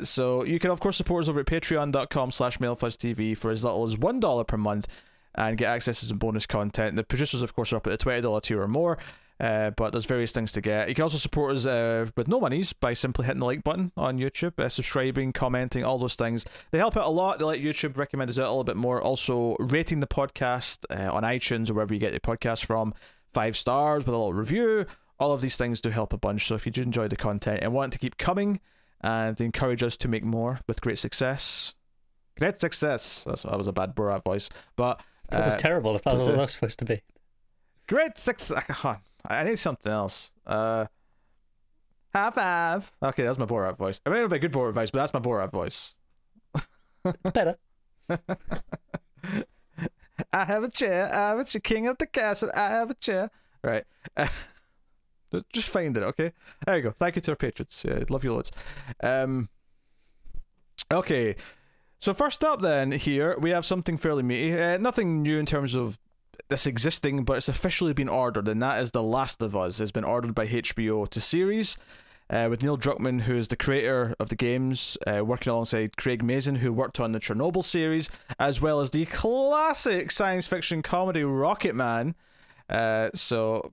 So you can, of course, support us over at patreon.com/MailFuzzTV for as little as $1 per month and get access to some bonus content. The producers, of course, are up at the $20 tier or more, but there's various things to get. You can also support us with no monies by simply hitting the like button on YouTube, subscribing, commenting, all those things. They help out a lot. They let YouTube recommend us out a little bit more. Also, rating the podcast on iTunes or wherever you get the podcast from, 5 stars with a little review. All of these things do help a bunch, so if you do enjoy the content and want it to keep coming and encourage us to make more with great success. Great success! That was a bad Borat voice, but... That was terrible if that was what that was supposed to be. Great success! I need something else. Have. Okay, that's my Borat voice. I mean, it'll be a good Borat voice, but that's my Borat voice. It's better. I have a chair, I have a chair, king of the castle, I have a chair. Right. Just find it, okay? There you go. Thank you to our patrons. Love you loads. Okay. So first up then, here, we have something fairly meaty. Nothing new in terms of this existing, but it's officially been ordered, and that is The Last of Us. It's been ordered by HBO to series, with Neil Druckmann, who is the creator of the games, working alongside Craig Mazin, who worked on the Chernobyl series, as well as the classic science fiction comedy Rocket Man. So...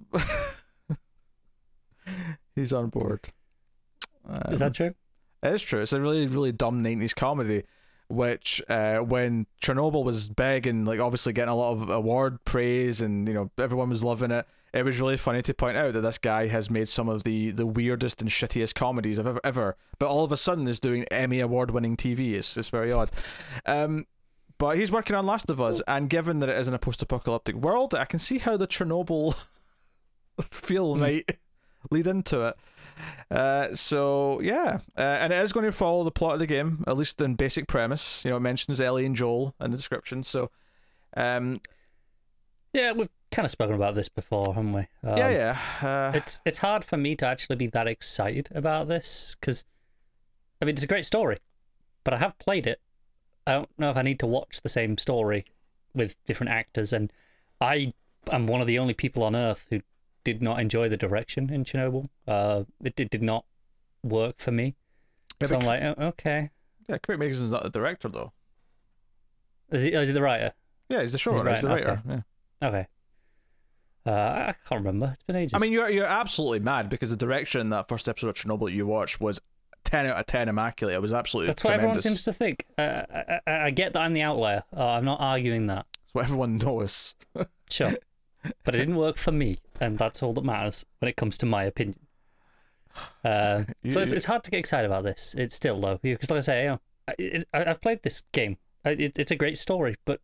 He's on board. Is that true? It is true. It's a really, really dumb 90s comedy, which when Chernobyl was big and like obviously getting a lot of award praise and everyone was loving it, it was really funny to point out that this guy has made some of the weirdest and shittiest comedies I've ever, but all of a sudden is doing Emmy award-winning TV. It's very odd. But he's working on Last of Us, and given that it is in a post-apocalyptic world, I can see how the Chernobyl feel might lead into it. So yeah, and it is going to follow the plot of the game, at least in basic premise. It mentions Ellie and Joel in the description. So yeah, we've kind of spoken about this before, haven't we? Yeah. It's hard for me to actually be that excited about this because, I mean, it's a great story, but I have played it. I don't know if I need to watch the same story with different actors, and I am one of the only people on Earth who did not enjoy the direction in Chernobyl. It did not work for me. Yeah, so I'm like, oh, okay. Yeah, Craig Mazin's not the director, though. Is he the writer? Yeah, he's the showrunner. He's the writer. Okay. Yeah. Okay. I can't remember. It's been ages. I mean, you're absolutely mad because the direction in that first episode of Chernobyl you watched was 10 out of 10 immaculate. It was absolutely That's tremendous. what everyone seems to think. I get that I'm the outlier. I'm not arguing that. That's what everyone knows. Sure. But it didn't work for me, and that's all that matters when it comes to my opinion. So it's hard to get excited about this. It's still though, because like I say, I've played this game. It's a great story, but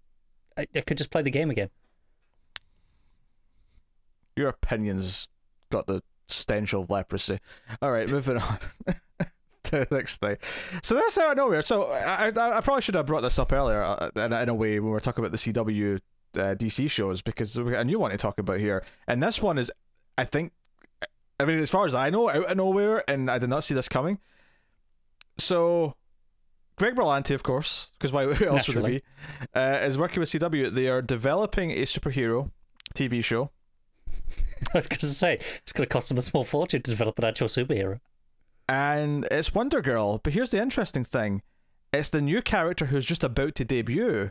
I could just play the game again. Your opinion's got the stench of leprosy. All right, moving on to the next thing. So that's out of nowhere. So I probably should have brought this up earlier in a way when we were talking about the CW DC shows, because we got a new one to talk about here. And this one is, I mean, as far as I know, out of nowhere, and I did not see this coming. So Greg Berlanti, of course, because who else would it be, is working with CW. They are developing a superhero TV show. I was going to say, it's going to cost them a small fortune to develop an actual superhero. And it's Wondergirl. But here's the interesting thing. It's the new character who's just about to debut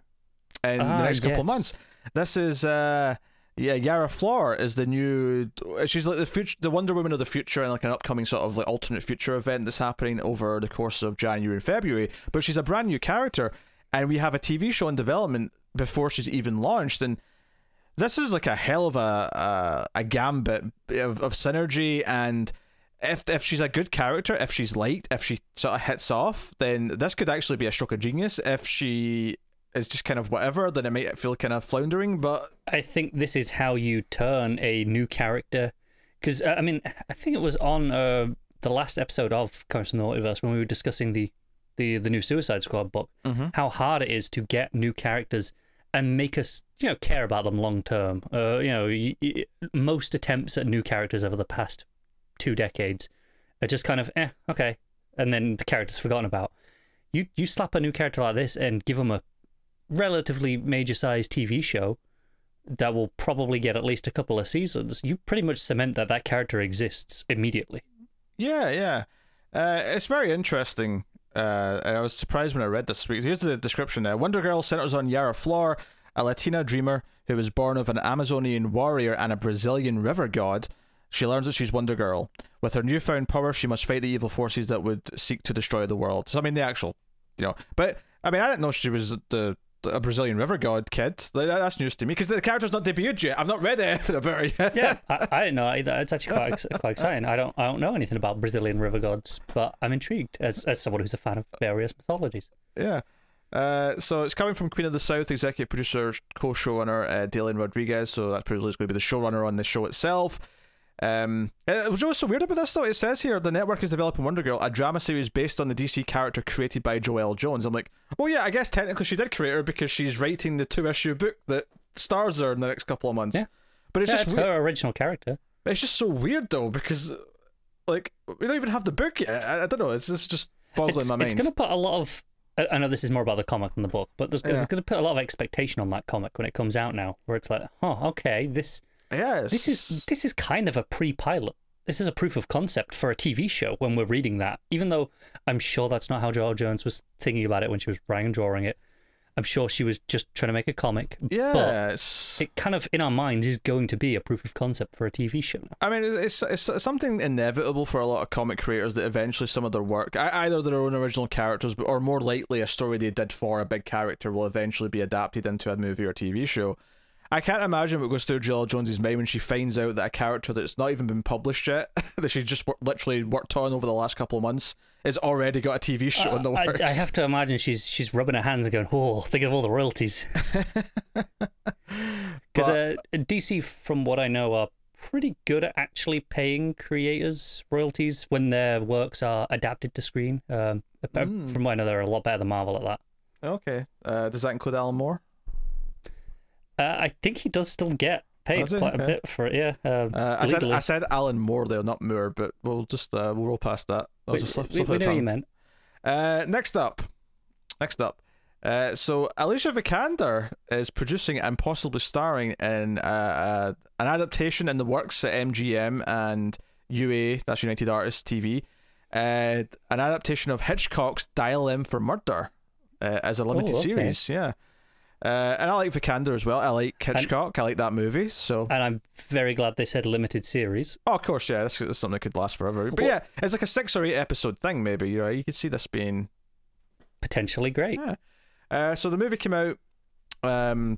in the next couple of months. This is, Yara Flor is the new... She's like the Wonder Woman of the future, and like an upcoming sort of like alternate future event that's happening over the course of January and February. But she's a brand new character, and we have a TV show in development before she's even launched, and this is like a hell of a gambit of synergy. And if she's a good character, if she's liked, if she sort of hits off, then this could actually be a stroke of genius. If she is just kind of whatever, then it might feel kind of floundering. But I think this is how you turn a new character, because I mean, I think it was on the last episode of Comics from the Multiverse when we were discussing the new Suicide Squad book, how hard it is to get new characters and make us, care about them long term. Most attempts at new characters over the past 2 decades are just kind of okay, and then the character's forgotten about. You slap a new character like this and give them a relatively major sized TV show that will probably get at least a couple of seasons. You pretty much cement that character exists immediately. Yeah. It's very interesting. And I was surprised when I read this week. Here's the description now. Wondergirl centers on Yara Flor, a Latina dreamer who was born of an Amazonian warrior and a Brazilian river god. She learns that she's Wondergirl. With her newfound power, she must fight the evil forces that would seek to destroy the world. So, I mean, the actual, But, I mean, I didn't know she was a Brazilian river god kid. That's news to me, because the character's not debuted yet. I've not read anything about her yet. Yeah, I didn't know either. It's actually quite exciting. I don't know anything about Brazilian river gods, but I'm intrigued as someone who's a fan of various mythologies. Yeah. So it's coming from Queen of the South, executive producer, co-showrunner Dalian Rodriguez. So that's probably going to be the showrunner on the show itself. It was just so weird about this though. It says here the network is developing Wondergirl, a drama series based on the DC character created by Joelle Jones. I'm like, well, yeah, I guess technically she did create her because she's writing the 2-issue book that stars her in the next couple of months. Yeah, but it's it's her original character. It's just so weird though, because like we don't even have the book yet. I don't know. It's just boggling my mind. It's going to put a lot of. I know this is more about the comic than the book, but it's going to put a lot of expectation on that comic when it comes out now, where it's like, oh, okay, this is kind of a pre-pilot. This is a proof of concept for a TV show when we're reading that, even though I'm sure that's not how Joelle Jones was thinking about it when she was writing and drawing it. I'm sure she was just trying to make a comic. Yeah, but it kind of, in our minds, is going to be a proof of concept for a TV show now. I mean, it's something inevitable for a lot of comic creators that eventually some of their work, either their own original characters, or more likely a story they did for a big character, will eventually be adapted into a movie or TV show. I can't imagine what goes through Joelle Jones's mind when she finds out that a character that's not even been published yet, that she's just literally worked on over the last couple of months, has already got a TV show in the works. I have to imagine she's rubbing her hands and going, oh, think of all the royalties. Because DC, from what I know, are pretty good at actually paying creators royalties when their works are adapted to screen. From what I know, they're a lot better than Marvel at that. Okay. Does that include Alan Moore? I think he does still get paid quite a bit for it, yeah. I said Alan Moore there, not Moore, but we'll just we'll roll past that. That was a slip we of the know tongue. you meant. Next up. So Alicia Vikander is producing and possibly starring in an adaptation in the works at MGM and UA, that's United Artists TV, an adaptation of Hitchcock's Dial M for Murder as a limited series. Yeah. And I like Vikander as well. I like Hitchcock. I like that movie. So, and I'm very glad they said limited series. Oh, of course, yeah. That's something that could last forever. But yeah, it's like a 6 or 8 episode thing. Maybe you could see this being potentially great. Yeah. So the movie came out. Well,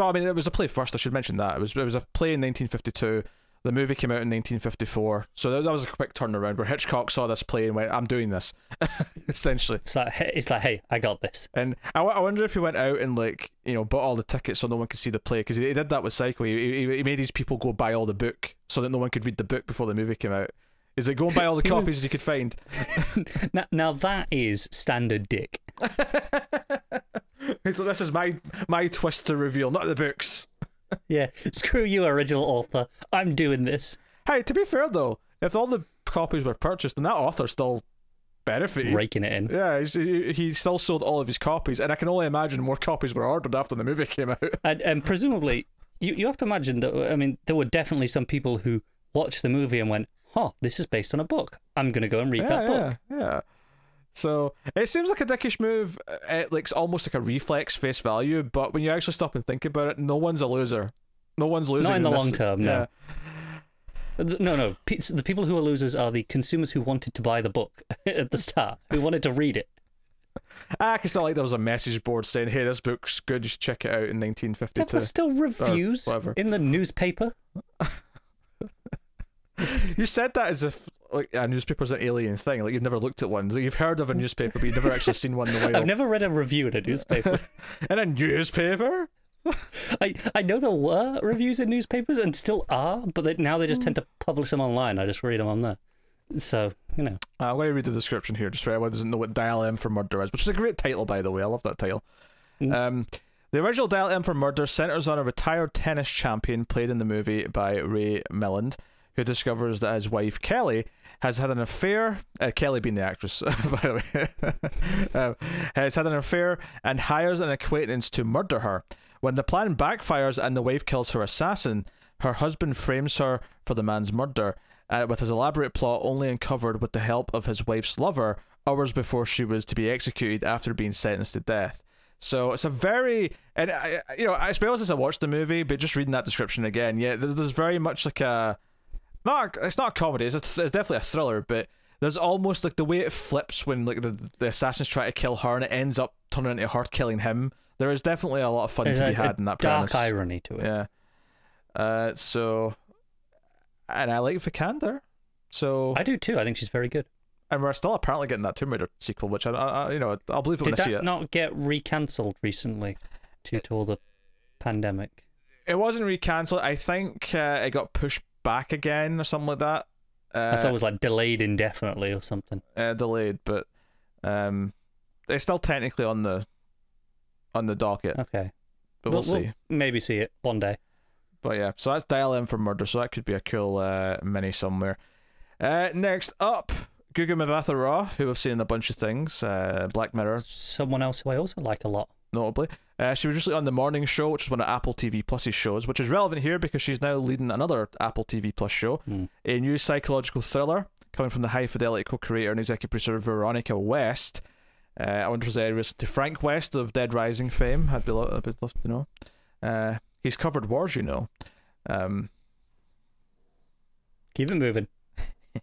I mean, it was a play first. I should mention that it was a play in 1952. The movie came out in 1954. So that was a quick turnaround where Hitchcock saw this play and went, "I'm doing this." Essentially, it's like, hey, I got this. And I wonder if he went out and bought all the tickets so no one could see the play, because he did that with Psycho. He made these people go buy all the book so that no one could read the book before the movie came out. Is it go and buy all the copies as you could find? Now that is standard Dick. So this is my twist to reveal, not the books. Yeah, screw you, original author. I'm doing this. Hey, to be fair though, if all the copies were purchased, then that author still benefited. Raking it in. Yeah, he still sold all of his copies, and I can only imagine more copies were ordered after the movie came out. And presumably, you have to imagine that. I mean, there were definitely some people who watched the movie and went, "Huh, this is based on a book. I'm gonna go and read that book." Yeah. So it seems like a dickish move, like almost like a reflex face value. But when you actually stop and think about it, no one's a loser. No one's losing. Not in the long term. Yeah. No. The people who are losers are the consumers who wanted to buy the book at the start, who wanted to read it. I can still like there was a message board saying, "Hey, this book's good. You should check it out in 1952." There were still reviews in the newspaper. You said that as if like a newspaper's an alien thing. Like you've never looked at one. Like you've heard of a newspaper, but you've never actually seen one in the wild. I've never read a review in a newspaper. In a newspaper? I know there were reviews in newspapers and still are, but now they just tend to publish them online. I just read them on there. So, I'm going to read the description here just for anyone who doesn't know what Dial M for Murder is, which is a great title, by the way. I love that title. The original Dial M for Murder centers on a retired tennis champion played in the movie by Ray Milland, who discovers that his wife Kelly has had an affair. Kelly being the actress, by the way, has had an affair and hires an acquaintance to murder her. When the plan backfires and the wife kills her assassin, her husband frames her for the man's murder, with his elaborate plot only uncovered with the help of his wife's lover hours before she was to be executed after being sentenced to death. So it's a very, and I suppose as I watched the movie, but just reading that description again, yeah, there's very much like it's not a comedy, it's definitely a thriller, but there's almost like the way it flips when like the assassins try to kill her and it ends up turning into her killing him. There is definitely a lot of fun to be had in that premise. Dark irony to it. Yeah. So, and I like Vikander. So I do too. I think she's very good. And we're still apparently getting that Tomb Raider sequel, which I'll believe it when I see it. Did that not get recancelled recently due to all the pandemic? It wasn't recancelled. I think it got pushed back again or something like that. I thought it was like delayed indefinitely or something. Delayed, but it's still technically on the docket. Okay, but we'll see. Maybe see it one day. But yeah, so that's Dial M for Murder. So that could be a cool mini somewhere. Next up, Gugu Mbatha-Raw, who we've seen in a bunch of things. Black Mirror. Someone else who I also like a lot. Notably. She was recently on The Morning Show, which is one of Apple TV Plus's shows, which is relevant here because she's now leading another Apple TV Plus show, a new psychological thriller coming from the High Fidelity co-creator and executive producer Veronica West. I wonder if there's any relation to Frank West of Dead Rising fame. I'd love to know. He's covered wars, you know. Keep it moving.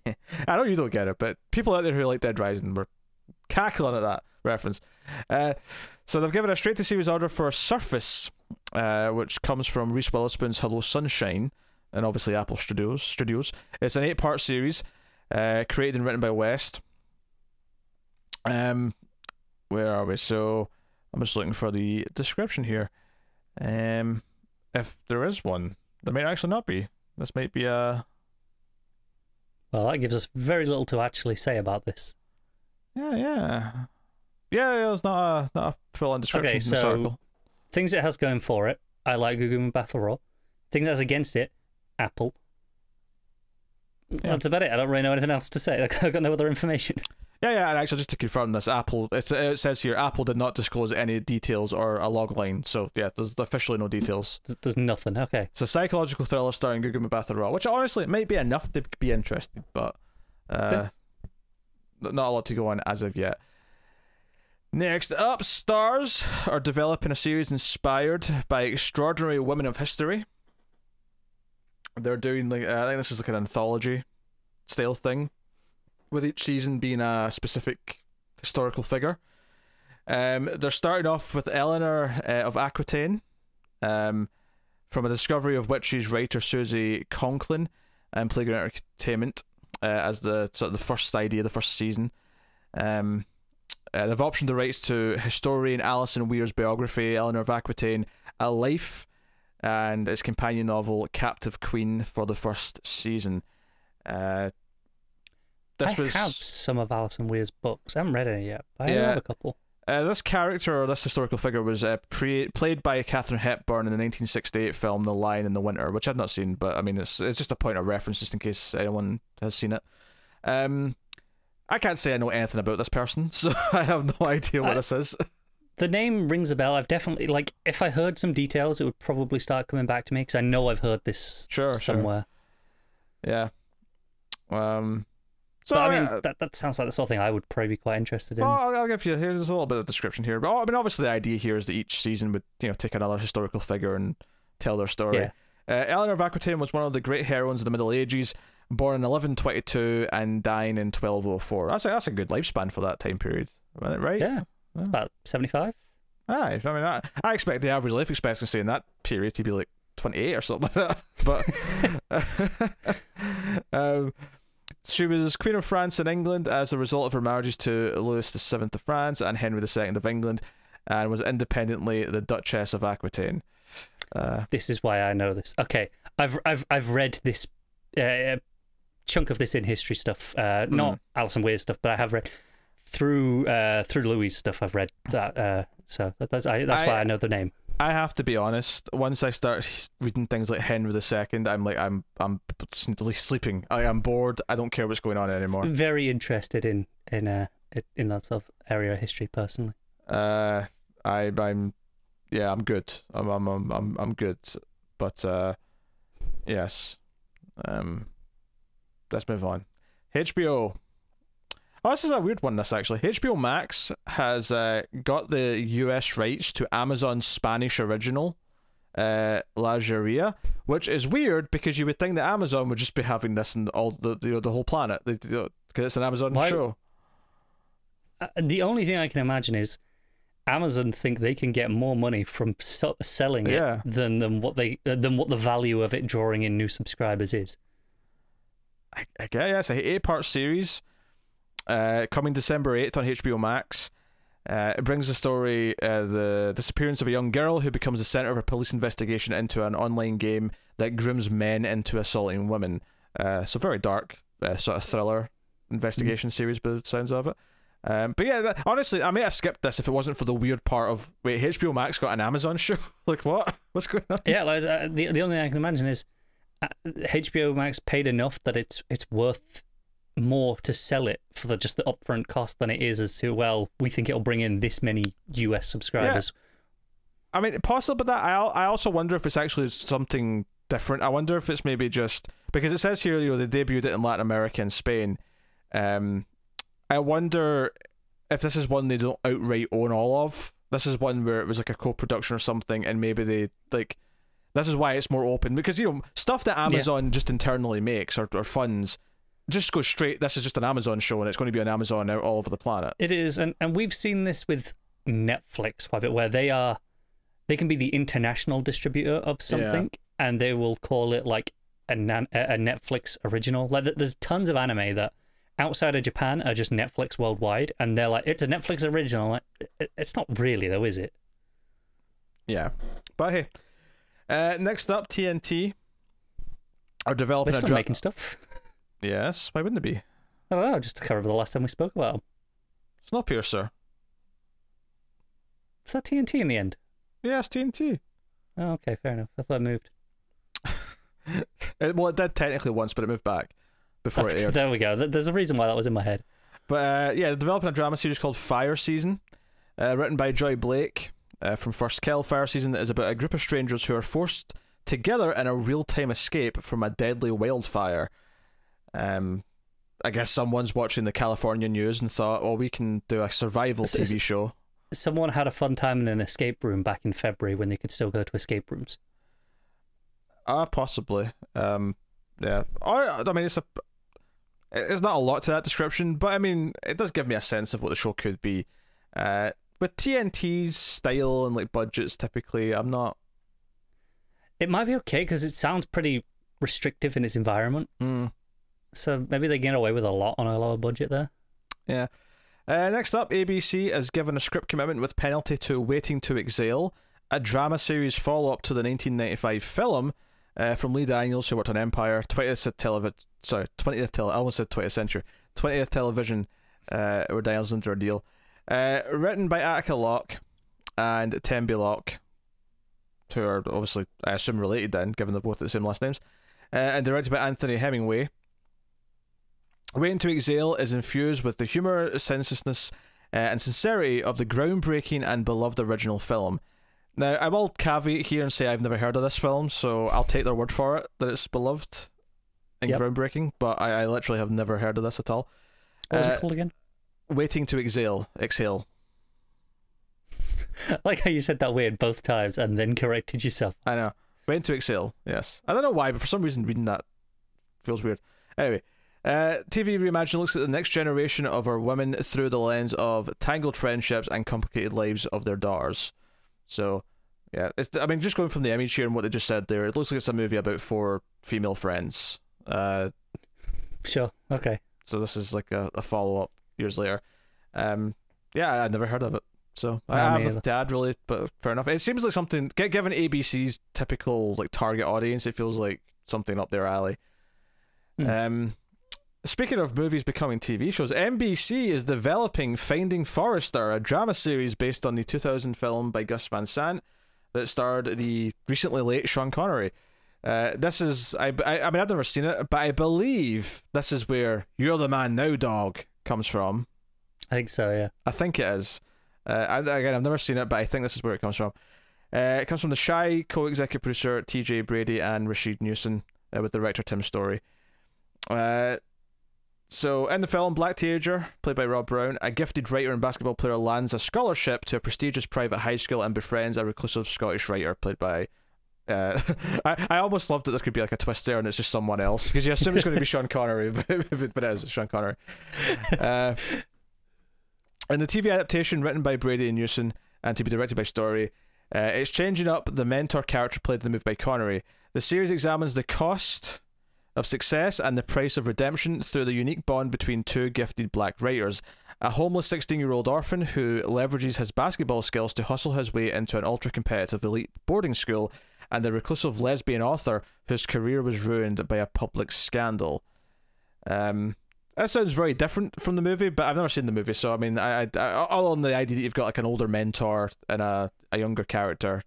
I know you don't get it, but people out there who like Dead Rising were cackling at that reference. So they've given a straight-to-series order for Surface, which comes from Reese Witherspoon's Hello Sunshine, and obviously Apple Studios. It's an 8-part series, created and written by West. Where are we? So I'm just looking for the description here. If there is one, there might actually not be. This might be a... Well, that gives us very little to actually say about this. Yeah, it's not a full-on description. Okay, so things it has going for it. I like Gugu Mbatha-Raw. thing that's against it, Apple. That's about it. I don't really know anything else to say. I've got no other information. Yeah, and actually, just to confirm this, Apple, it says here, Apple did not disclose any details or a log line, so yeah, there's officially no details. There's nothing, okay. It's a psychological thriller starring Gugu Mbatha-Raw, which honestly, it might be enough to be interesting, but not a lot to go on as of yet. Next up, Stars are developing a series inspired by extraordinary women of history. They're doing, like, I think this is like an anthology style thing, with each season being a specific historical figure. They're starting off with Eleanor of Aquitaine, from a discovery of witches writer Susie Conklin and Playground Entertainment, as the sort of the first idea, the first season. They've optioned the rights to historian Alison Weir's biography, Eleanor of Aquitaine, A Life, and its companion novel, Captive Queen, for the first season. I have some of Alison Weir's books. I haven't read any yet, but I have a couple. This character, or this historical figure, was played by Katharine Hepburn in the 1968 film The Lion in the Winter, which I've not seen, but I mean, it's just a point of reference just in case anyone has seen it. I can't say I know anything about this person, so I have no idea what this is. The name rings a bell. I've definitely, like, if I heard some details, it would probably start coming back to me, because I know I've heard this somewhere. Sure. Yeah. So I mean, that sounds like the sort of thing I would probably be quite interested in. Well, I'll give you, here's a little bit of description here. But I mean, obviously the idea here is that each season would, take another historical figure and tell their story. Yeah. Eleanor of Aquitaine was one of the great heroines of the Middle Ages, born in 1122 and dying in 1204. That's a good lifespan for that time period, right? Yeah, it's about 75. Aye, I mean, I expect the average life expectancy in that period to be like 28 or something like that. But she was Queen of France and England as a result of her marriages to Louis VII of France and Henry II of England, and was independently the Duchess of Aquitaine. This is why I know this. Okay, I've read this chunk of this in history stuff. Not Alison Weir stuff, but I have read through Louis' stuff. I've read that, so that's why I know the name. I have to be honest. Once I start reading things like Henry II, I'm sleeping. I'm bored. I don't care what's going on anymore. Very interested in that sort of area of history personally. I'm good. I'm good. But yes. Let's move on. HBO. Oh, this is a weird one, this actually. HBO Max has got the US rights to Amazon's Spanish original, La Joya, which is weird because you would think that Amazon would just be having this in all the whole planet, because it's an Amazon show. The only thing I can imagine is Amazon think they can get more money from selling it than what the value of it drawing in new subscribers is. I guess, yeah, it's an 8-part series. Coming December 8th on HBO Max. It brings the story, the disappearance of a young girl who becomes the center of a police investigation into an online game that grooms men into assaulting women. So very dark, sort of thriller investigation series by the sounds of it. But yeah, honestly, I may have skipped this if it wasn't for the weird part of, wait, HBO Max got an Amazon show? Like, what? What's going on? Yeah, like, the only thing I can imagine is HBO Max paid enough that it's worth more to sell it for just the upfront cost than it is as to, well, we think it'll bring in this many US subscribers. Yeah. I mean, possible, but that I also wonder if it's actually something different. I wonder if it's maybe just because it says here, they debuted it in Latin America and Spain. I wonder if this is one they don't outright own all of. This is one where it was like a co-production or something, and maybe they like. This is why it's more open, because stuff that Amazon just internally makes or funds just goes straight. This is just an Amazon show, and it's going to be on Amazon all over the planet. It is, and we've seen this with Netflix quite a bit, where they can be the international distributor of something, and they will call it like a Netflix original. Like there's tons of anime that outside of Japan are just Netflix worldwide, and they're like, it's a Netflix original. Like, it's not really though, is it? Yeah, but hey, next up, TNT are developing They're still making stuff. Yes, why wouldn't it be? I don't know, just to cover the last time we spoke about them. Snowpiercer. Is that TNT in the end? Yes, TNT. Oh, okay, fair enough. I thought I moved. Well, it did technically once, but it moved back before it aired. There we go. There's a reason why that was in my head. But yeah, developing a drama series called Fire Season, written by Joy Blake from First Kill. Fire Season is about a group of strangers who are forced together in a real-time escape from a deadly wildfire. I guess someone's watching the California news and thought, well, we can do a survival TV show. Someone had a fun time in an escape room back in February when they could still go to escape rooms. Possibly. Yeah. I mean, it's not a lot to that description, but I mean, it does give me a sense of what the show could be. With TNT's style and like budgets, typically, I'm not. It might be okay because it sounds pretty restrictive in its environment. So maybe they get away with a lot on a lower budget there. Yeah. Next up, ABC has given a script commitment with penalty to Waiting to Exhale, a drama series follow-up to the 1995 film from Lee Daniels, who worked on Empire, 20th television, where Daniels under a deal. Written by Attica Locke and Tembi Locke, who are obviously, I assume, related then, given they're both the same last names, and directed by Anthony Hemingway. Waiting to Exhale is infused with the humour, senselessness, and sincerity of the groundbreaking and beloved original film. Now, I will caveat here and say I've never heard of this film, so I'll take their word for it that it's beloved and groundbreaking, but I literally have never heard of this at all. What was it called again? Waiting to Exhale. Exhale. I like how you said that weird both times and then corrected yourself. I know. Waiting to Exhale, yes. I don't know why, but for some reason reading that feels weird. Anyway. TV Reimagined looks at the next generation of our women through the lens of tangled friendships and complicated lives of their daughters. So, yeah, I mean, just going from the image here and what they just said there, it looks like it's a movie about 4 female friends. Sure, okay. So this is like a follow-up years later. Yeah, I'd never heard of it. So, I have a dad, really, but fair enough. It seems like something, given ABC's typical like target audience, it feels like something up their alley. Speaking of movies becoming TV shows, NBC is developing Finding Forrester, a drama series based on the 2000 film by Gus Van Sant that starred the recently late Sean Connery. This is, I mean, I've never seen it, but I believe this is where You're the Man Now, Dog comes from. I think so, yeah. I think it is. Again, I've never seen it, but I think this is where it comes from. It comes from the Shy co-executive producer TJ Brady and Rashid Newson, with director Tim Story. So, in the film, Black Teenager, played by Rob Brown, a gifted writer and basketball player lands a scholarship to a prestigious private high school and befriends a reclusive Scottish writer, played by... I almost loved that there could be like a twist there and it's just someone else, because you assume it's going to be Sean Connery, but it is, it's Sean Connery. In the TV adaptation written by Brady and Newson and to be directed by Story, it's changing up the mentor character played in the movie by Connery. The series examines the cost of success and the price of redemption through the unique bond between 2 gifted black writers. A homeless 16-year-old orphan who leverages his basketball skills to hustle his way into an ultra-competitive elite boarding school, and the reclusive lesbian author whose career was ruined by a public scandal. That sounds very different from the movie, but I've never seen the movie, so I mean, I all on the idea that you've got like an older mentor and a younger character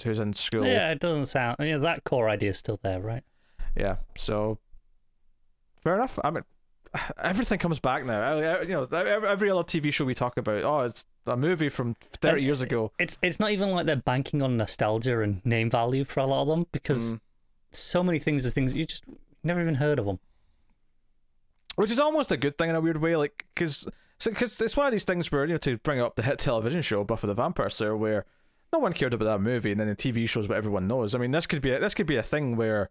who's in school. Yeah, it doesn't sound... I mean, that core idea is still there, right? Yeah, so fair enough. I mean, everything comes back now. You know, every other TV show we talk about, oh, it's a movie from 30 years ago. It's not even like they're banking on nostalgia and name value for a lot of them, because so many things are things you just never even heard of them. Which is almost a good thing in a weird way, like, because it's one of these things where, you know, to bring up the hit television show Buffy the Vampire Slayer, where no one cared about that movie, and then the TV show's what everyone knows. I mean, this could be a thing where,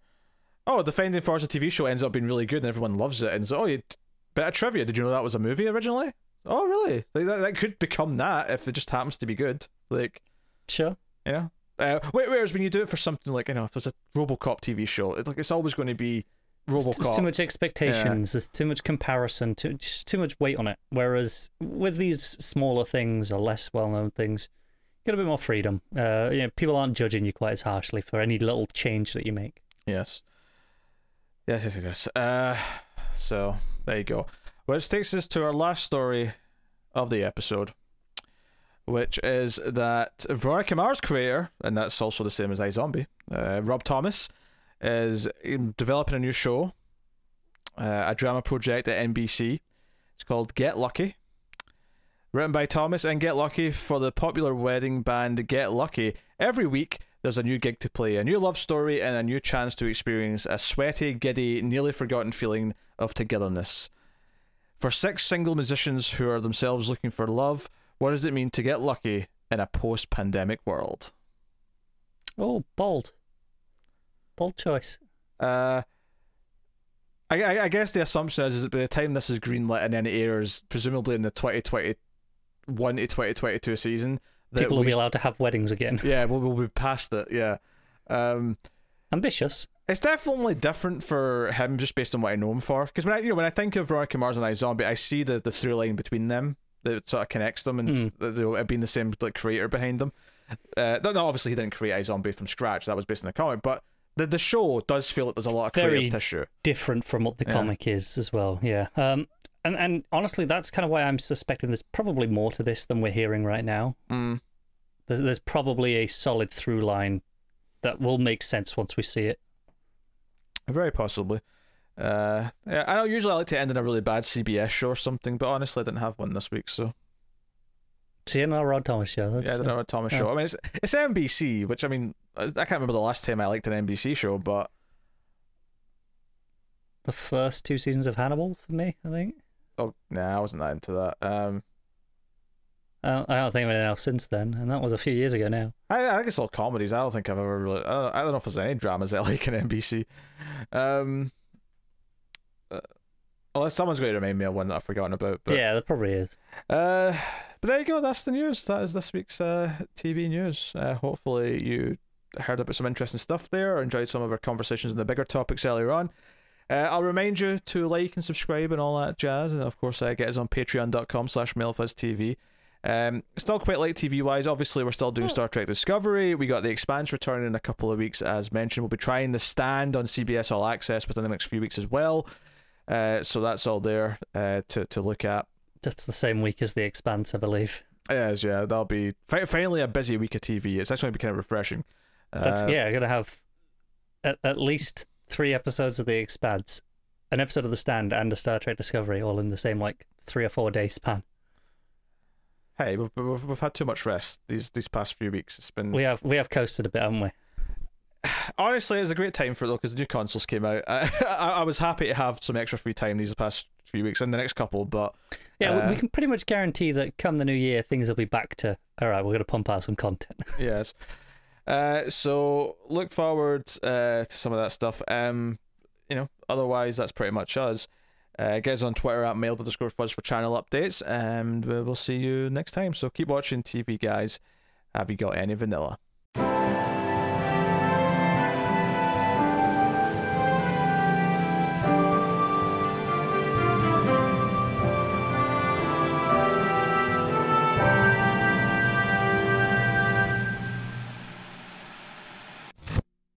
oh, the Finding Forrester TV show ends up being really good and everyone loves it, and so, oh, bit of trivia, did you know that was a movie originally? Oh, really? Like, that could become that if it just happens to be good. Like, sure. You know? Whereas when you do it for something like, you know, if there's a RoboCop TV show, it's always going to be RoboCop. There's too much expectations, there's too much comparison, just too much weight on it. Whereas with these smaller things or less well-known things, you get a bit more freedom. You know, people aren't judging you quite as harshly for any little change that you make. Yes. Yes. So, there you go. Which takes us to our last story of the episode, which is that Veronica Mars creator, and that's also the same as iZombie, Rob Thomas, is developing a new show, a drama project at NBC. It's called Get Lucky. Written by Thomas and Get Lucky for the popular wedding band Get Lucky. Every week, there's a new gig to play, a new love story, and a new chance to experience a sweaty, giddy, nearly forgotten feeling of togetherness. For 6 single musicians who are themselves looking for love, what does it mean to get lucky in a post-pandemic world? Oh, bold. Bold choice. I guess the assumption is that by the time this is greenlit and then it airs, presumably in the 2021 to 2022 season, people will be allowed to have weddings again. Yeah, we'll be past it, yeah. Ambitious. It's definitely different for him just based on what I know him for. Because when I think of Veronica Mars and iZombie, I see the through line between them that sort of connects them, and it being the same like creator behind them. No, obviously he didn't create iZombie from scratch. That was based on the comic, but the show does feel like there's a lot of creative tissue. Different from what the comic is as well. Yeah. And honestly, that's kind of why I'm suspecting there's probably more to this than we're hearing right now. There's probably a solid through line that will make sense once we see it. Very possibly. Yeah, I know usually I like to end in a really bad CBS show or something, but honestly I didn't have one this week, so. See, another Rod Thomas show. That's, the Rod Thomas show. I mean, it's NBC, which, I mean, I can't remember the last time I liked an NBC show, but... The first 2 seasons of Hannibal, for me, I think. Oh, nah, I wasn't that into that. I don't think of anything else since then, and that was a few years ago now. I think it's all comedies. I don't think I've ever really... I don't know if there's any dramas I like in NBC. Unless someone's going to remind me of one that I've forgotten about. But, yeah, there probably is. But there you go, that's the news. That is this week's TV news. Hopefully you heard about some interesting stuff there, or enjoyed some of our conversations on the bigger topics earlier on. I'll remind you to like and subscribe and all that jazz, and of course get us on patreon.com/MailFuzzTV. Still quite light TV-wise. Obviously, we're still doing Star Trek Discovery. We got The Expanse returning in a couple of weeks, as mentioned. We'll be trying The Stand on CBS All Access within the next few weeks as well. So that's all there to look at. That's the same week as The Expanse, I believe. It is, yeah. That'll be finally a busy week of TV. It's actually going to be kind of refreshing. I'm going to have at least 3 episodes of The Expanse, an episode of The Stand, and a Star Trek Discovery, all in the same 3 or 4 day span. Hey, we've had too much rest these past few weeks. It's been we have coasted a bit, haven't we? Honestly, it was a great time for it though, because the new consoles came out. I was happy to have some extra free time these past few weeks and the next couple, but yeah, we can pretty much guarantee that come the new year, things will be back to all right. We're going to pump out some content. Yes. So look forward to some of that stuff. Otherwise that's pretty much us. Get us on Twitter at mail_fuzz for channel updates, and we'll see you next time. So keep watching TV, guys. Have you got any vanilla?